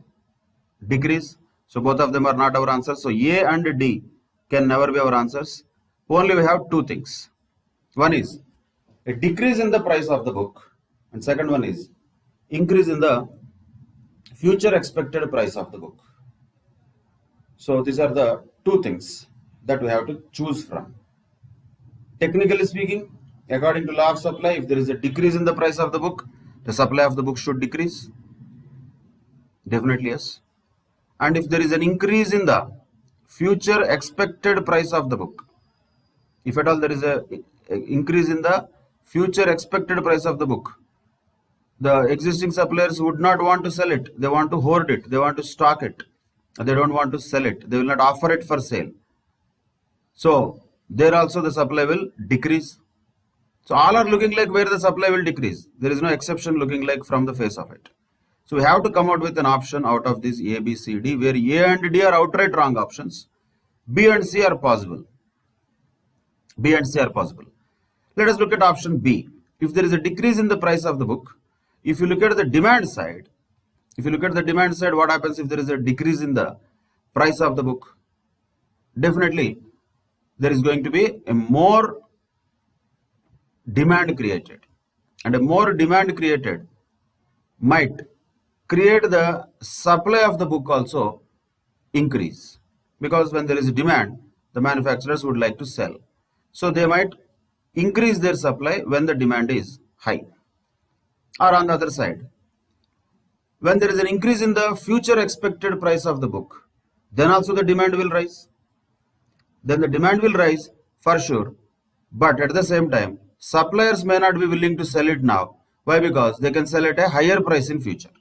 decrease. So both of them are not our answers. So A and D can never be our answers. Only we have two things. One is a decrease in the price of the book, and second one is increase in the future expected price of the book. So these are the two things that we have to choose from. Technically speaking, according to law of supply, if there is a decrease in the price of the book, the supply of the book should decrease. Definitely yes. And if there is an increase in the future expected price of the book, if at all there is a increase in the future expected price of the book, the existing suppliers would not want to sell it. They want to hoard it. They want to stock it. They don't want to sell it. They will not offer it for sale. So there also the supply will decrease. So all are looking like where the supply will decrease. There is no exception looking like from the face of it. So we have to come out with an option out of this A, B, C, D, where A and D are outright wrong options. B and C are possible. B and C are possible. Let us look at option B. If there is a decrease in the price of the book, if you look at the demand side, what happens if there is a decrease in the price of the book? Definitely, there is going to be a more demand created. And a more demand created might create the supply of the book also increase. Because when there is a demand, the manufacturers would like to sell. So they might increase their supply when the demand is high. Or on the other side, when there is an increase in the future expected price of the book, then also the demand will rise. Then the demand will rise for sure, but at the same time, suppliers may not be willing to sell it now. Why? Because they can sell at a higher price in future.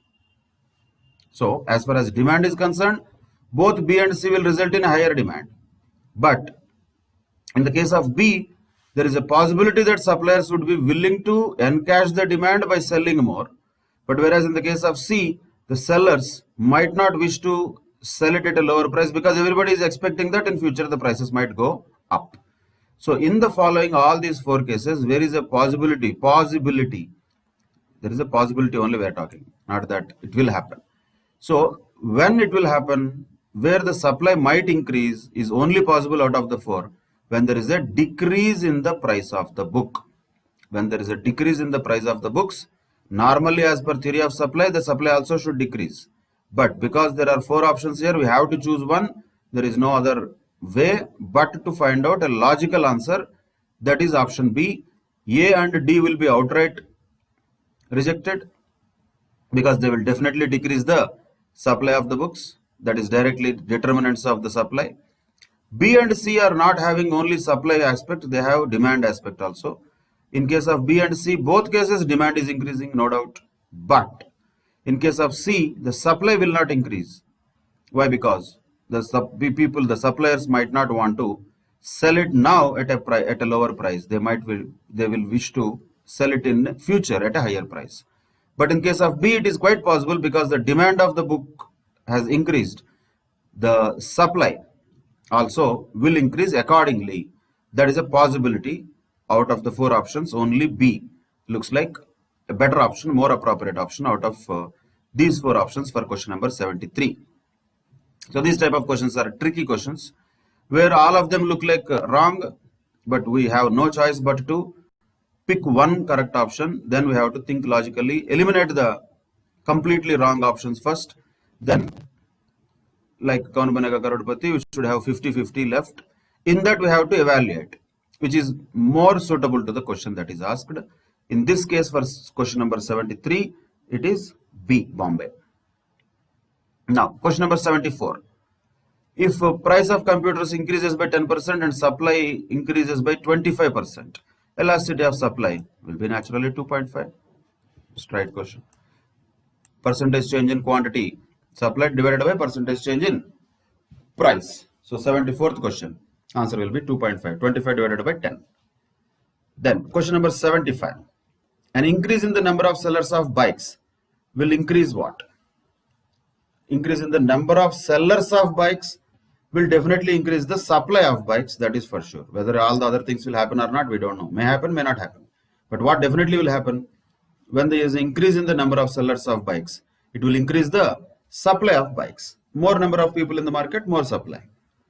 So as far as demand is concerned, both B and C will result in a higher demand. But in the case of B, there is a possibility that suppliers would be willing to encash the demand by selling more. But whereas in the case of C, the sellers might not wish to sell it at a lower price because everybody is expecting that in future the prices might go up. So in the following all these four cases, there is a possibility. There is a possibility only we are talking, not that it will happen. So when it will happen, where the supply might increase is only possible out of the four when there is a decrease in the price of the book. When there is a decrease in the price of the books, normally as per theory of supply, the supply also should decrease. But because there are four options here, we have to choose one. There is no other way but to find out a logical answer, that is option B. A and D will be outright rejected because they will definitely decrease the supply of the books, that is directly determinants of the supply. B and C are not having only supply aspect, they have demand aspect also. In case of B and C, both cases demand is increasing, no doubt. But in case of C, the supply will not increase. Why? Because the suppliers might not want to sell it now at a lower price. They will wish to sell it in future at a higher price. But in case of B, it is quite possible because the demand of the book has increased. The supply also will increase accordingly. That is a possibility. Out of the four options, only B looks like a better option, more appropriate option out of these four options for question number 73. So these type of questions are tricky questions where all of them look like wrong, but we have no choice but to pick one correct option. Then we have to think logically, eliminate the completely wrong options first. Then, like Kaun Banega Karodpati, we should have 50-50 left. In that, we have to evaluate which is more suitable to the question that is asked. In this case, for question number 73, it is B, Bombay. Now, question number 74. If price of computers increases by 10% and supply increases by 25%, elasticity of supply will be naturally 2.5. Straight question. Percentage change in quantity supplied divided by percentage change in price. So 74th question. Answer will be 2.5. 25 divided by 10. Then question number 75. An increase in the number of sellers of bikes will increase what? Increase in the number of sellers of bikes will definitely increase the supply of bikes, that is for sure. Whether all the other things will happen or not, we don't know. May happen, may not happen. But what definitely will happen, when there is an increase in the number of sellers of bikes, it will increase the supply of bikes. More number of people in the market, more supply.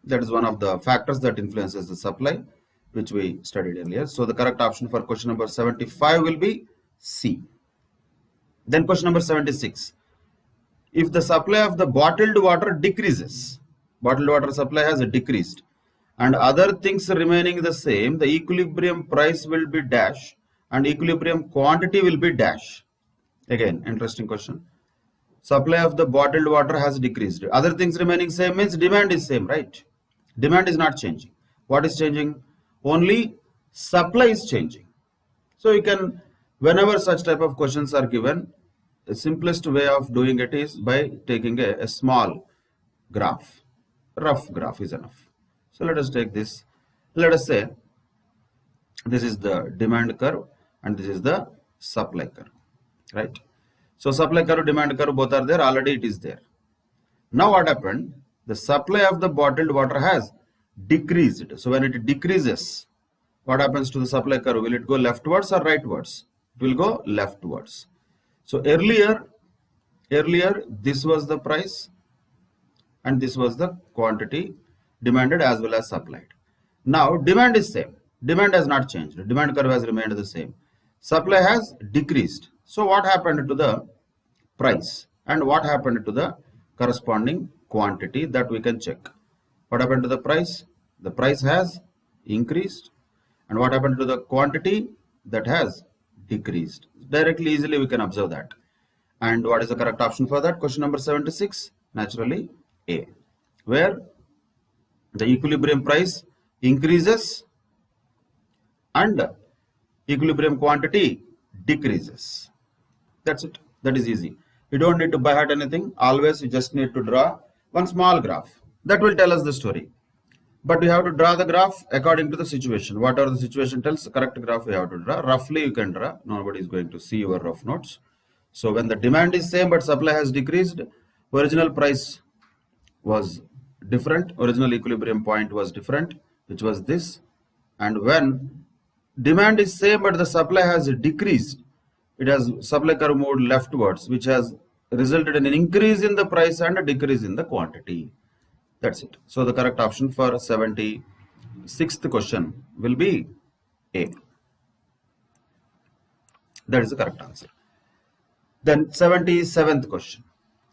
That is one of the factors that influences the supply, which we studied earlier. So the correct option for question number 75 will be C. Then question number 76. If the supply of the bottled water decreases, bottled water supply has decreased, and other things remaining the same, the equilibrium price will be dash and equilibrium quantity will be dash. Again, interesting question. Supply of the bottled water has decreased. Other things remaining same means demand is same, right? Demand is not changing. What is changing? Only supply is changing. So you can, whenever such type of questions are given, the simplest way of doing it is by taking a small graph. Rough graph is enough. So let us take this. Let us say this is the demand curve and this is the supply curve, right? So supply curve, demand curve, both are there. Already it is there. Now what happened? The supply of the bottled water has decreased. So when it decreases, what happens to the supply curve? Will it go leftwards or rightwards? It will go leftwards. So earlier this was the price and this was the quantity demanded as well as supplied. Now demand is same. Demand has not changed. The demand curve has remained the same. Supply has decreased. So what happened to the price and what happened to the corresponding quantity, that we can check. What happened to the price? The price has increased. And what happened to the quantity? That has decreased. Directly, easily we can observe that. And what is the correct option for that? Question number 76, naturally A, where the equilibrium price increases and equilibrium quantity decreases. That's it. That is easy. You don't need to by heart anything. Always you just need to draw one small graph. That will tell us the story. But we have to draw the graph according to the situation. Whatever the situation tells, the correct graph we have to draw. Roughly you can draw. Nobody is going to see your rough notes. So when the demand is same but supply has decreased, original price was different. Original equilibrium point was different, which was this. And when demand is same but the supply has decreased, it has supply curve moved leftwards, which has resulted in an increase in the price and a decrease in the quantity. That's it. So the correct option for 76th question will be A. That is the correct answer. Then 77th question.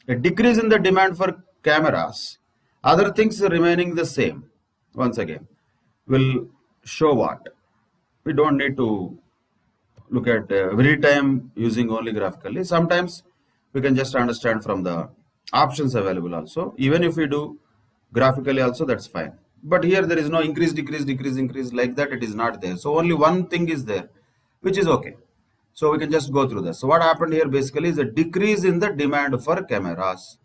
A decrease in the demand for cameras, other things remaining the same, once again, will show what? We don't need to look at every time using only graphically. Sometimes we can just understand from the options available also. Even if we do graphically also, that's fine. But here there is no increase, decrease, decrease, increase, like that it is not there. So only one thing is there, which is okay. So we can just go through this. So what happened here basically is a decrease in the demand for cameras.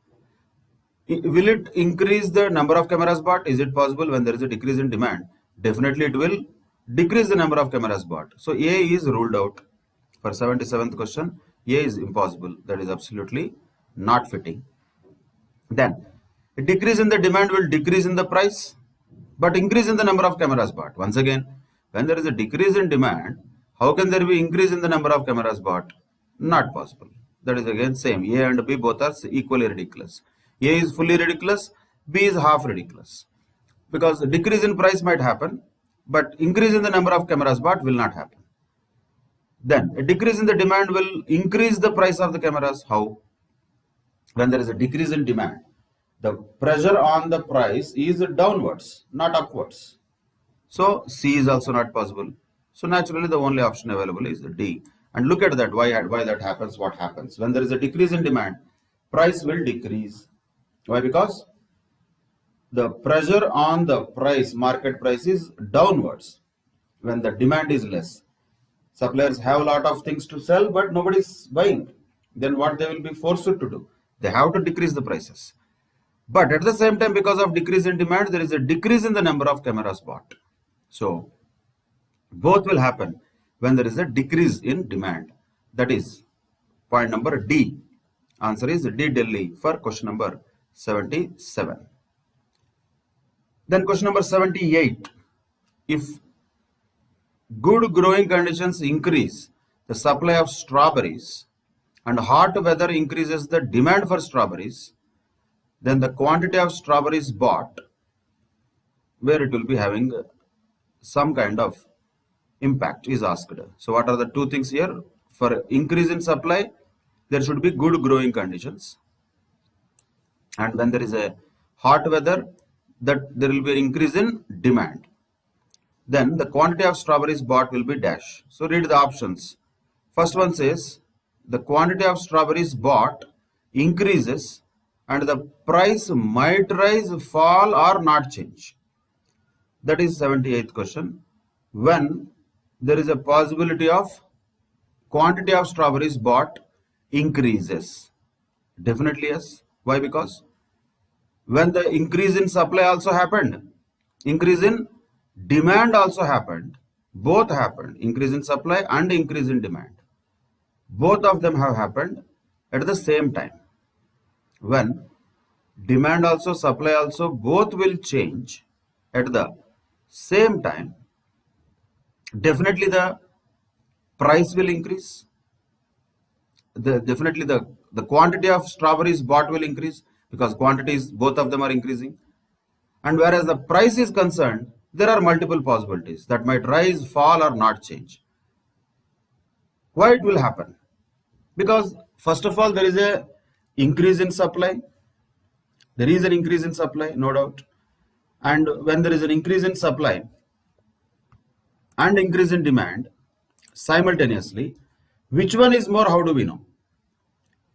Will it increase the number of cameras bought? Is it possible when there is a decrease in demand? Definitely it will decrease the number of cameras bought. So A is ruled out. For 77th question, A is impossible. That is absolutely not fitting. Then, a decrease in the demand will decrease in the price, but increase in the number of cameras bought. Once again, when there is a decrease in demand, how can there be increase in the number of cameras bought? Not possible. That is again same. A and B both are equally ridiculous. A is fully ridiculous, B is half ridiculous. Because decrease in price might happen, but increase in the number of cameras bought will not happen. Then a decrease in the demand will increase the price of the cameras. How? When there is a decrease in demand, the pressure on the price is downwards, not upwards. So C is also not possible. So naturally the only option available is D. And look at that, why that happens, what happens. When there is a decrease in demand, price will decrease. Why? Because the pressure on the price, market price is downwards when the demand is less. Suppliers have a lot of things to sell, but nobody is buying. Then what they will be forced to do? They have to decrease the prices. But at the same time, because of decrease in demand, there is a decrease in the number of cameras bought. So both will happen when there is a decrease in demand. That is point number D. Answer is D, Delhi, for question number 77. Then question number 78. If good growing conditions increase the supply of strawberries and hot weather increases the demand for strawberries, then the quantity of strawberries bought, where it will be having some kind of impact, is asked. So what are the two things here? For increase in supply, there should be good growing conditions, and when there is a hot weather, that there will be an increase in demand. Then the quantity of strawberries bought will be dash. So read the options. First one says the quantity of strawberries bought increases and the price might rise, fall or not change. That is 78th question. When there is a possibility of quantity of strawberries bought increases. Definitely yes. Why? Because when the increase in supply also happened, increase in demand also happened. Both happened. Increase in supply and increase in demand. Both of them have happened at the same time. When demand also, supply also, both will change at the same time, definitely the price will increase. Definitely the quantity of strawberries bought will increase, because quantities, both of them are increasing. And whereas the price is concerned, there are multiple possibilities that might rise, fall or not change. Why it will happen? Because first of all, there is a increase in supply. There is an increase in supply, no doubt. And when there is an increase in supply and increase in demand simultaneously, which one is more? How do we know?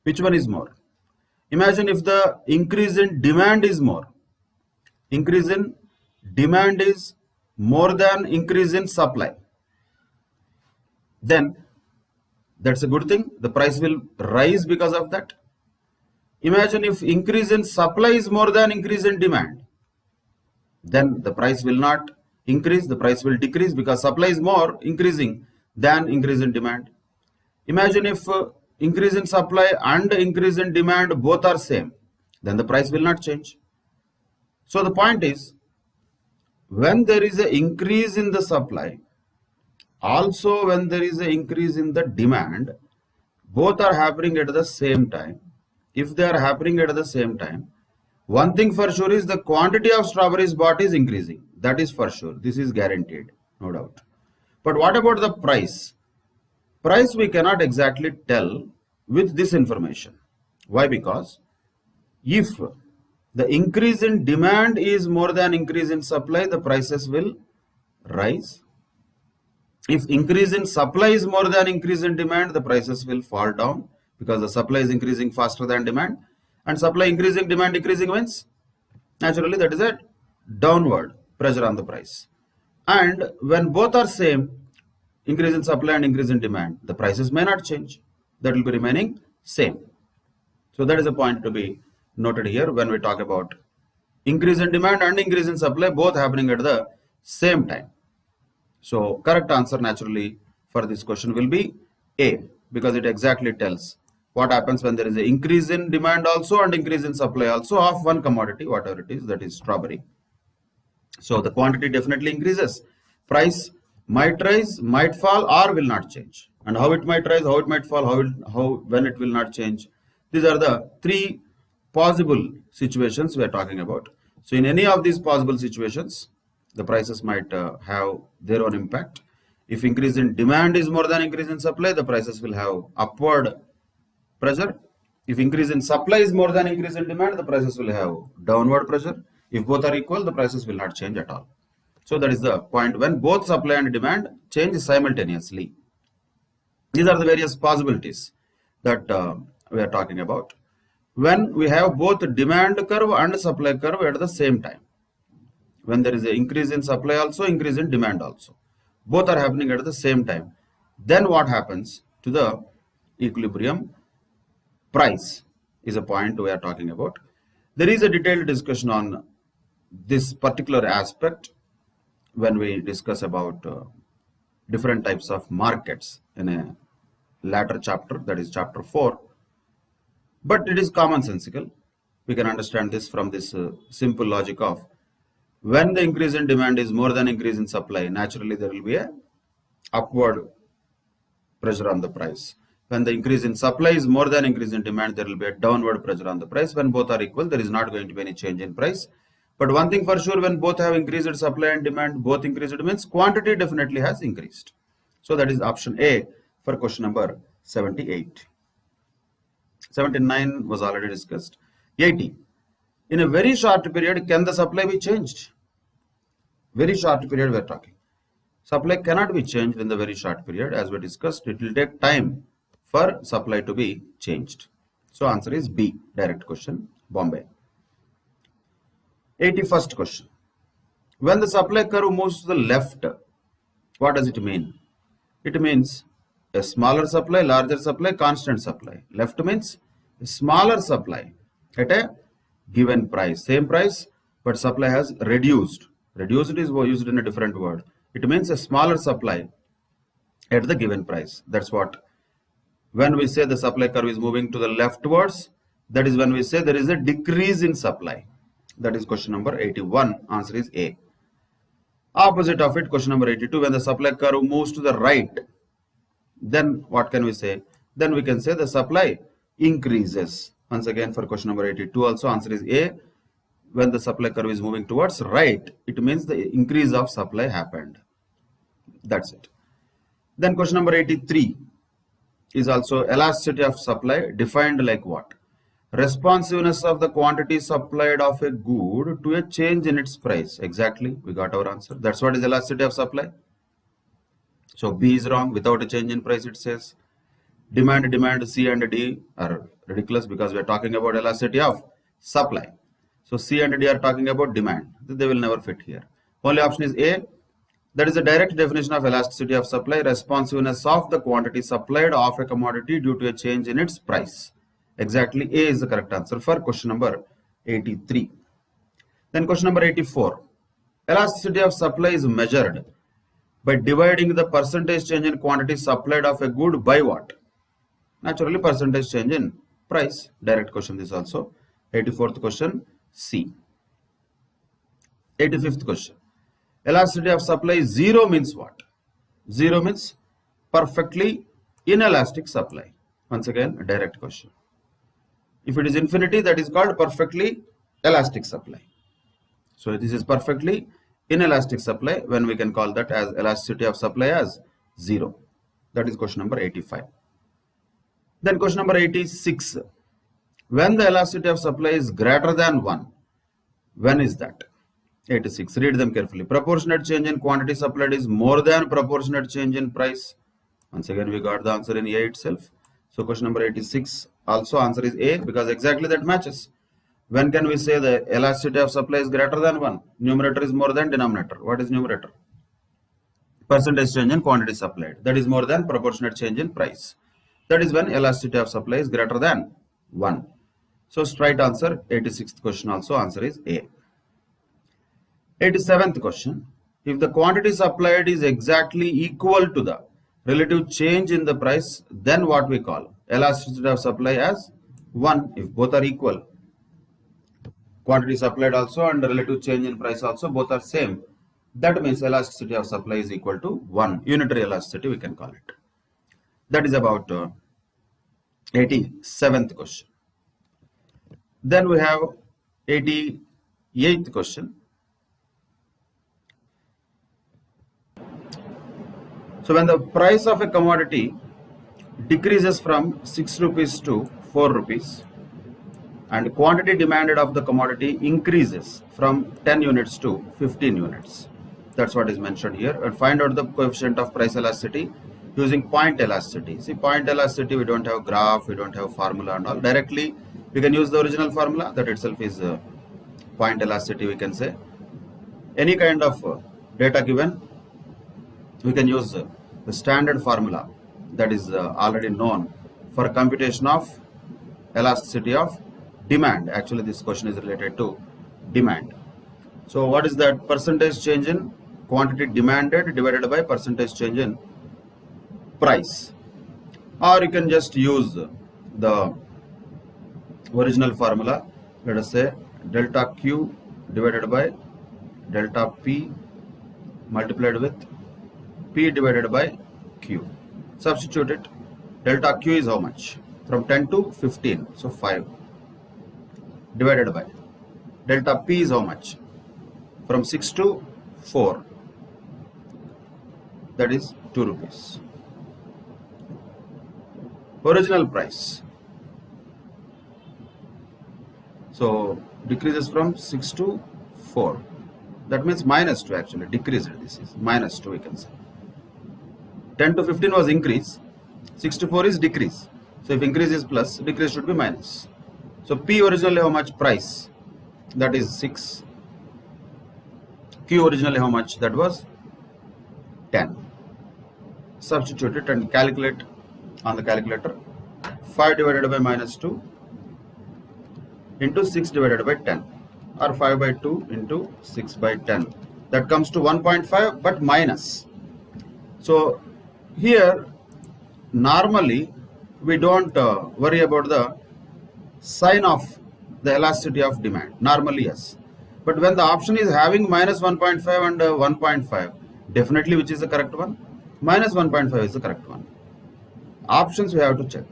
Which one is more? Imagine if the increase in demand is more. Increase in demand is more than increase in supply. Then that's a good thing. The price will rise because of that. Imagine if increase in supply is more than increase in demand. Then the price will not increase, the price will decrease, because supply is more increasing than increase in demand. Imagine if increase in supply and increase in demand both are same, then the price will not change. So the point is, when there is an increase in the supply, also when there is an increase in the demand, both are happening at the same time. If they are happening at the same time, one thing for sure is the quantity of strawberries bought is increasing. That is for sure. This is guaranteed, no doubt. But what about the price? Price we cannot exactly tell with this information. Why? Because if the increase in demand is more than increase in supply, the prices will rise. If increase in supply is more than increase in demand, the prices will fall down, because the supply is increasing faster than demand, and supply increasing, demand decreasing means naturally that is a downward pressure on the price. And when both are same, increase in supply and increase in demand, the prices may not change. That will be remaining same. So that is a point to be noted here when we talk about increase in demand and increase in supply both happening at the same time. So correct answer naturally for this question will be A, because it exactly tells what happens when there is an increase in demand also and increase in supply also of one commodity, whatever it is, that is strawberry. So the quantity definitely increases. Price might rise, might fall, or will not change. And how it might rise, how it might fall, when it will not change. These are the three possible situations we are talking about. So in any of these possible situations, the prices might have their own impact. If increase in demand is more than increase in supply, the prices will have upward pressure. If increase in supply is more than increase in demand, the prices will have downward pressure. If both are equal, the prices will not change at all. So that is the point when both supply and demand change simultaneously. These are the various possibilities that we are talking about. When we have both demand curve and supply curve at the same time. When there is an increase in supply also, increase in demand also. Both are happening at the same time. Then what happens to the equilibrium? Price is a point we are talking about. There is a detailed discussion on this particular aspect when we discuss about different types of markets in a later chapter, that is chapter 4. But it is commonsensical. We can understand this from this simple logic of when the increase in demand is more than increase in supply, naturally there will be a upward pressure on the price. When the increase in supply is more than increase in demand, there will be a downward pressure on the price. When both are equal, there is not going to be any change in price. But one thing for sure, when both have increased supply and demand, both increased means quantity definitely has increased. So that is option A for question number 78. 79 was already discussed. 80. In a very short period, can the supply be changed? Very short period we are talking. Supply cannot be changed in the very short period. As we discussed, it will take time for supply to be changed. So answer is B, direct question, Bombay. 81st question. When the supply curve moves to the left, what does it mean? It means a smaller supply, larger supply, constant supply. Left means a smaller supply at a given price. Same price, but supply has reduced. Reduced is used in a different word. It means a smaller supply at the given price. That's what. When we say the supply curve is moving to the leftwards, that is when we say there is a decrease in supply. That is question number 81. Answer is A. Opposite of it, question number 82. When the supply curve moves to the right, then what can we say? Then we can say the supply increases. Once again for question number 82 also answer is A. When the supply curve is moving towards right, it means the increase of supply happened. That's it. Then question number 83 is also elasticity of supply defined like what? Responsiveness of the quantity supplied of a good to a change in its price. Exactly, we got our answer. That's what is elasticity of supply. So B is wrong. Without a change in price, it says. Demand, C and D are ridiculous because we are talking about elasticity of supply. So C and D are talking about demand. They will never fit here. Only option is A. That is a direct definition of elasticity of supply, responsiveness of the quantity supplied of a commodity due to a change in its price. Exactly, A is the correct answer for question number 83. Then question number 84. Elasticity of supply is measured by dividing the percentage change in quantity supplied of a good by what? Naturally, percentage change in price. Direct question this also. 84th question, C. 85th question. Elasticity of supply 0 means what? 0 means perfectly inelastic supply. Once again, a direct question. If it is infinity, that is called perfectly elastic supply. So this is perfectly inelastic supply when we can call that as elasticity of supply as 0. That is question number 85. Then question number 86. When the elasticity of supply is greater than 1, when is that? 86. Read them carefully. Proportionate change in quantity supplied is more than proportionate change in price. Once again, we got the answer in A itself. So question number 86 also answer is A because exactly that matches. When can we say the elasticity of supply is greater than 1? Numerator is more than denominator. What is numerator? Percentage change in quantity supplied. That is more than proportionate change in price. That is when elasticity of supply is greater than 1. So straight answer, 86th question also answer is A. 87th question. If the quantity supplied is exactly equal to the relative change in the price, then what we call? Elasticity of supply as 1 if both are equal. Quantity supplied also and relative change in price also both are same. That means elasticity of supply is equal to 1. Unitary elasticity we can call it. That is about 87th question. Then we have 88th question. So when the price of a commodity decreases from 6 rupees to 4 rupees and quantity demanded of the commodity increases from 10 units to 15 units. That's what is mentioned here. And find out the coefficient of price elasticity using point elasticity. See, point elasticity, we don't have graph, we don't have formula and all. Directly we can use the original formula, that itself is point elasticity we can say. Any kind of data given, we can use the standard formula that is already known for computation of elasticity of demand. Actually this question is related to demand. So what is that? Percentage change in quantity demanded divided by percentage change in price. Or you can just use the original formula. Let us say delta Q divided by delta P multiplied with P divided by Q. Substitute it. Delta Q is how much? From 10 to 15. So 5 divided by delta P is how much? From 6 to 4. That is 2 rupees. Original price. So decreases from 6 to 4. That means minus 2 actually. Decreased this is. Minus 2 we can say. 10 to 15 was increase. 6 to 4 is decrease. So if increase is plus, decrease should be minus. So P originally how much? Price. That is 6. Q originally how much? That was 10. Substitute it and calculate on the calculator. 5 divided by minus 2 into 6 divided by 10, or 5 by 2 into 6 by 10. That comes to 1.5 but minus. So here normally we don't worry about the sign of the elasticity of demand. Normally yes. But when the option is having minus 1.5 and 1.5, definitely which is the correct one? Minus 1.5 is the correct one. Options we have to check.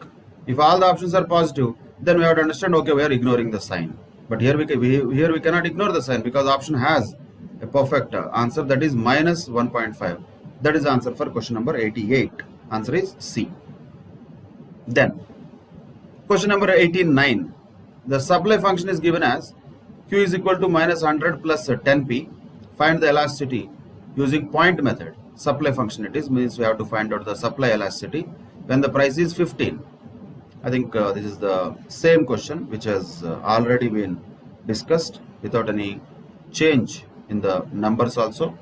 If all the options are positive, then we have to understand, okay, we are ignoring the sign. But here we cannot ignore the sign because option has a perfect answer, that is minus 1.5. That is the answer for question number 88. Answer is C. Then question number 89. The supply function is given as Q is equal to minus 100 plus 10p. Find the elasticity using point method. Supply function it is, means we have to find out the supply elasticity when the price is 15. I think this is the same question which has already been discussed without any change in the numbers also.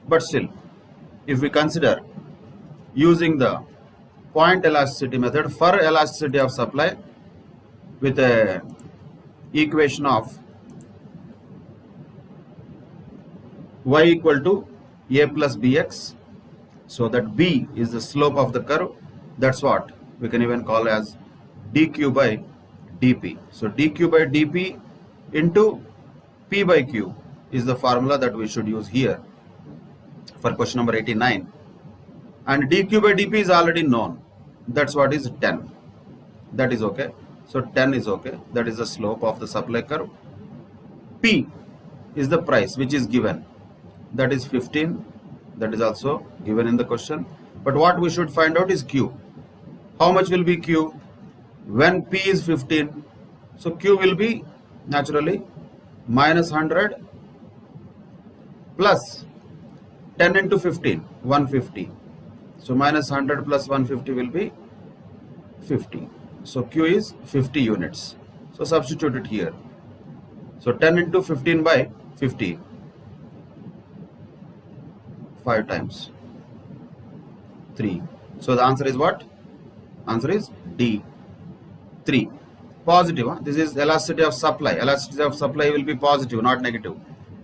But still, if we consider using the point elasticity method for elasticity of supply with a equation of y equal to a plus bx, so that b is the slope of the curve, that's what we can even call as dq by dp. So dq by dp into p by q is the formula that we should use here for question number 89. And dq by dp is already known, that's what is 10. That is okay. So 10 is okay, that is the slope of the supply curve. P is the price which is given, that is 15, that is also given in the question. But what we should find out is Q. How much will be Q when P is 15? So Q will be naturally minus 100 plus 10 into 15, 150. So minus 100 plus 150 will be 50. So Q is 50 units. So substitute it here. So 10 into 15 by 50. 5 times 3. So the answer is what? Answer is D, 3. positive. This is elasticity of supply. Elasticity of supply will be positive, not negative.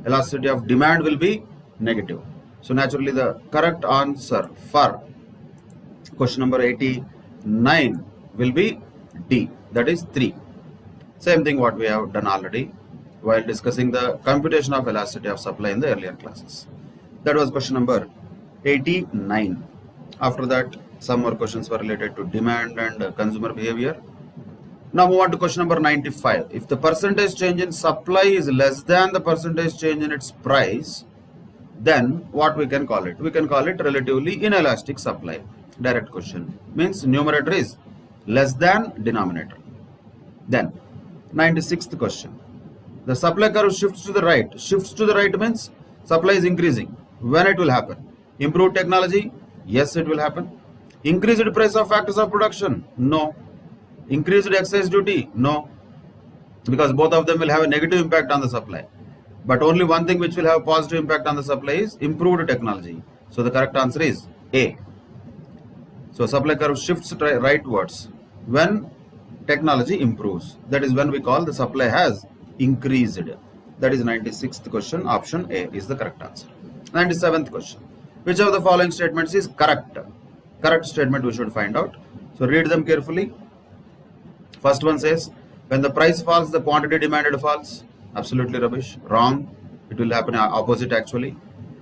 Elasticity of demand will be negative. So naturally the correct answer for question number 89 will be D, that is 3. Same thing what we have done already while discussing the computation of elasticity of supply in the earlier classes. That was question number 89. After that, some more questions were related to demand and consumer behavior. Now move on to question number 95. If the percentage change in supply is less than the percentage change in its price, then what we can call it? We can call it relatively inelastic supply. Direct question. Means numerator is less than denominator. Then 96th question. The supply curve shifts to the right. Shifts to the right means supply is increasing. When it will happen? Improved technology? Yes, it will happen. Increased price of factors of production? No. Increased excise duty? No. Because both of them will have a negative impact on the supply. But only one thing which will have a positive impact on the supply is improved technology. So the correct answer is A. So supply curve shifts rightwards when technology improves. That is when we call the supply has increased. That is 96th question. Option A is the correct answer. 97th question. Which of the following statements is correct? Correct statement we should find out. So read them carefully. First one says, when the price falls, the quantity demanded falls. Absolutely rubbish. Wrong. It will happen opposite actually.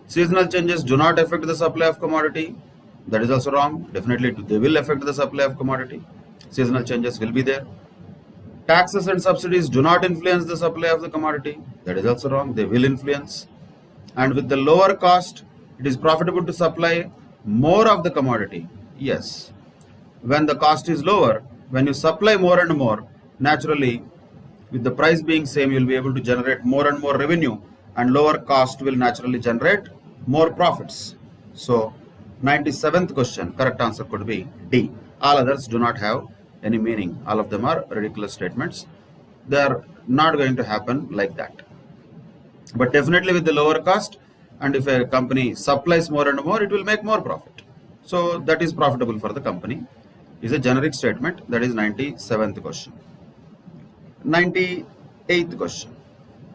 Seasonal changes do not affect the supply of commodity. That is also wrong. Definitely they will affect the supply of commodity. Seasonal changes will be there. Taxes and subsidies do not influence the supply of the commodity. That is also wrong. They will influence. And with the lower cost, it is profitable to supply more of the commodity. Yes. When the cost is lower, when you supply more and more, naturally, with the price being same, you will be able to generate more and more revenue, and lower cost will naturally generate more profits. So 97th question, correct answer could be D. All others do not have any meaning. All of them are ridiculous statements. They are not going to happen like that. But definitely with the lower cost, and if a company supplies more and more, it will make more profit. So that is profitable for the company. Is a generic statement. That is 97th question. 98th question.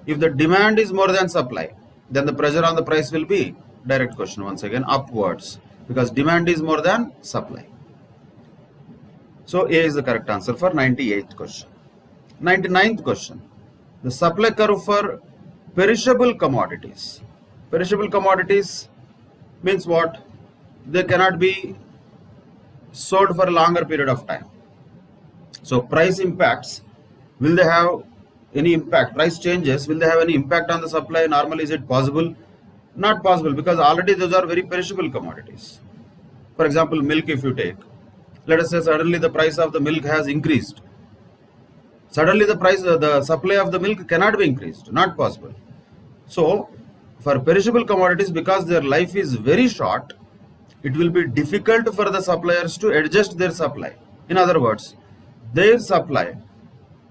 If the demand is more than supply, then the pressure on the price will be, direct question once again, upwards, because demand is more than supply. So A is the correct answer for 98th question. 99th question. The supply curve for perishable commodities. Perishable commodities means what? They cannot be sold for a longer period of time. So price impacts, will they have any impact? Price changes, will they have any impact on the supply? Normally, is it possible? Not possible, because already those are very perishable commodities. For example, milk if you take. Let us say suddenly the price of the milk has increased. Suddenly the supply of the milk cannot be increased. Not possible. So for perishable commodities, because their life is very short, it will be difficult for the suppliers to adjust their supply. In other words, their supply,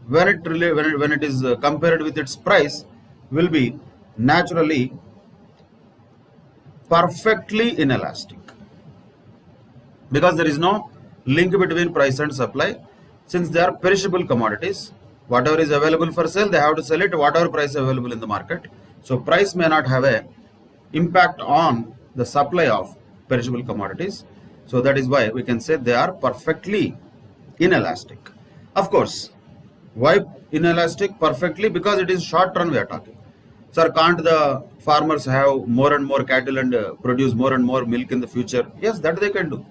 when it is compared with its price, will be naturally perfectly inelastic, because there is no link between price and supply. Since they are perishable commodities, whatever is available for sale, they have to sell it whatever price available in the market. So price may not have a impact on the supply of perishable commodities. So that is why we can say they are perfectly inelastic. Of course, why inelastic? Perfectly, because it is short run we are talking. Sir, can't the farmers have more and more cattle and produce more and more milk in the future? Yes, that they can do.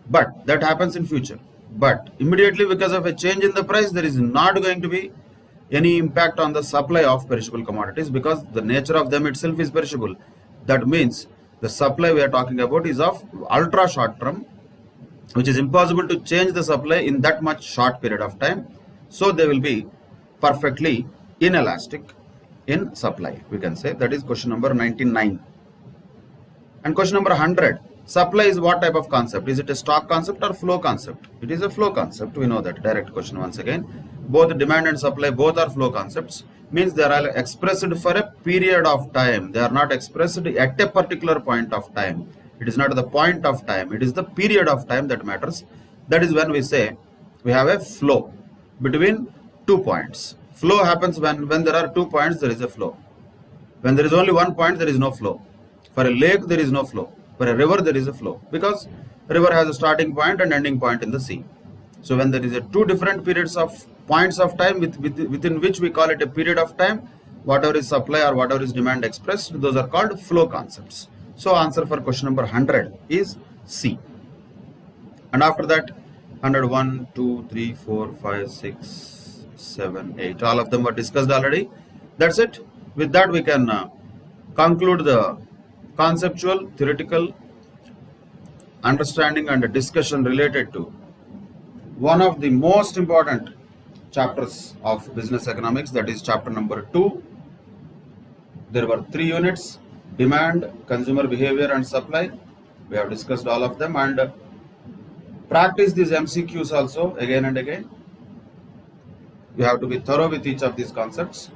But that happens in future. But immediately, because of a change in the price, there is not going to be any impact on the supply of perishable commodities, because the nature of them itself is perishable. That means the supply we are talking about is of ultra short term, which is impossible to change the supply in that much short period of time. So they will be perfectly inelastic in supply, we can say. That is question number 99. And question number 100. Supply is what type of concept? Is it a stock concept or flow concept? It is a flow concept. We know that. Direct question once again. Both demand and supply, both are flow concepts. Means they are expressed for a period of time. They are not expressed at a particular point of time. It is not the point of time. It is the period of time that matters. That is when we say we have a flow between 2 points. Flow happens when there are 2 points, there is a flow. When there is only 1 point, there is no flow. For a lake, there is no flow. For a river, there is a flow, because river has a starting point and ending point in the sea. So when there is a 2 different periods of points of time within which we call it a period of time, whatever is supply or whatever is demand expressed, those are called flow concepts. So answer for question number 100 is C. And after that, 101, 2, 3, 4, 5, 6, 7, 8. All of them were discussed already. That's it. With that, we can conclude the conceptual, theoretical understanding and discussion related to one of the most important chapters of business economics, that is chapter number 2. There were 3 units: demand, consumer behavior and supply. We have discussed all of them, and practice these MCQs also again and again. You have to be thorough with each of these concepts.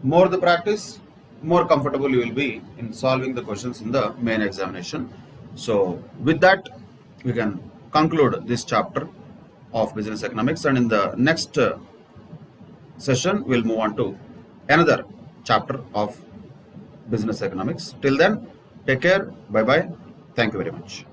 More the practice, more comfortable you will be in solving the questions in the main examination. So with that, we can conclude this chapter of business economics, and in the next session we'll move on to another chapter of business economics. Till then, take care. Bye bye. Thank you very much.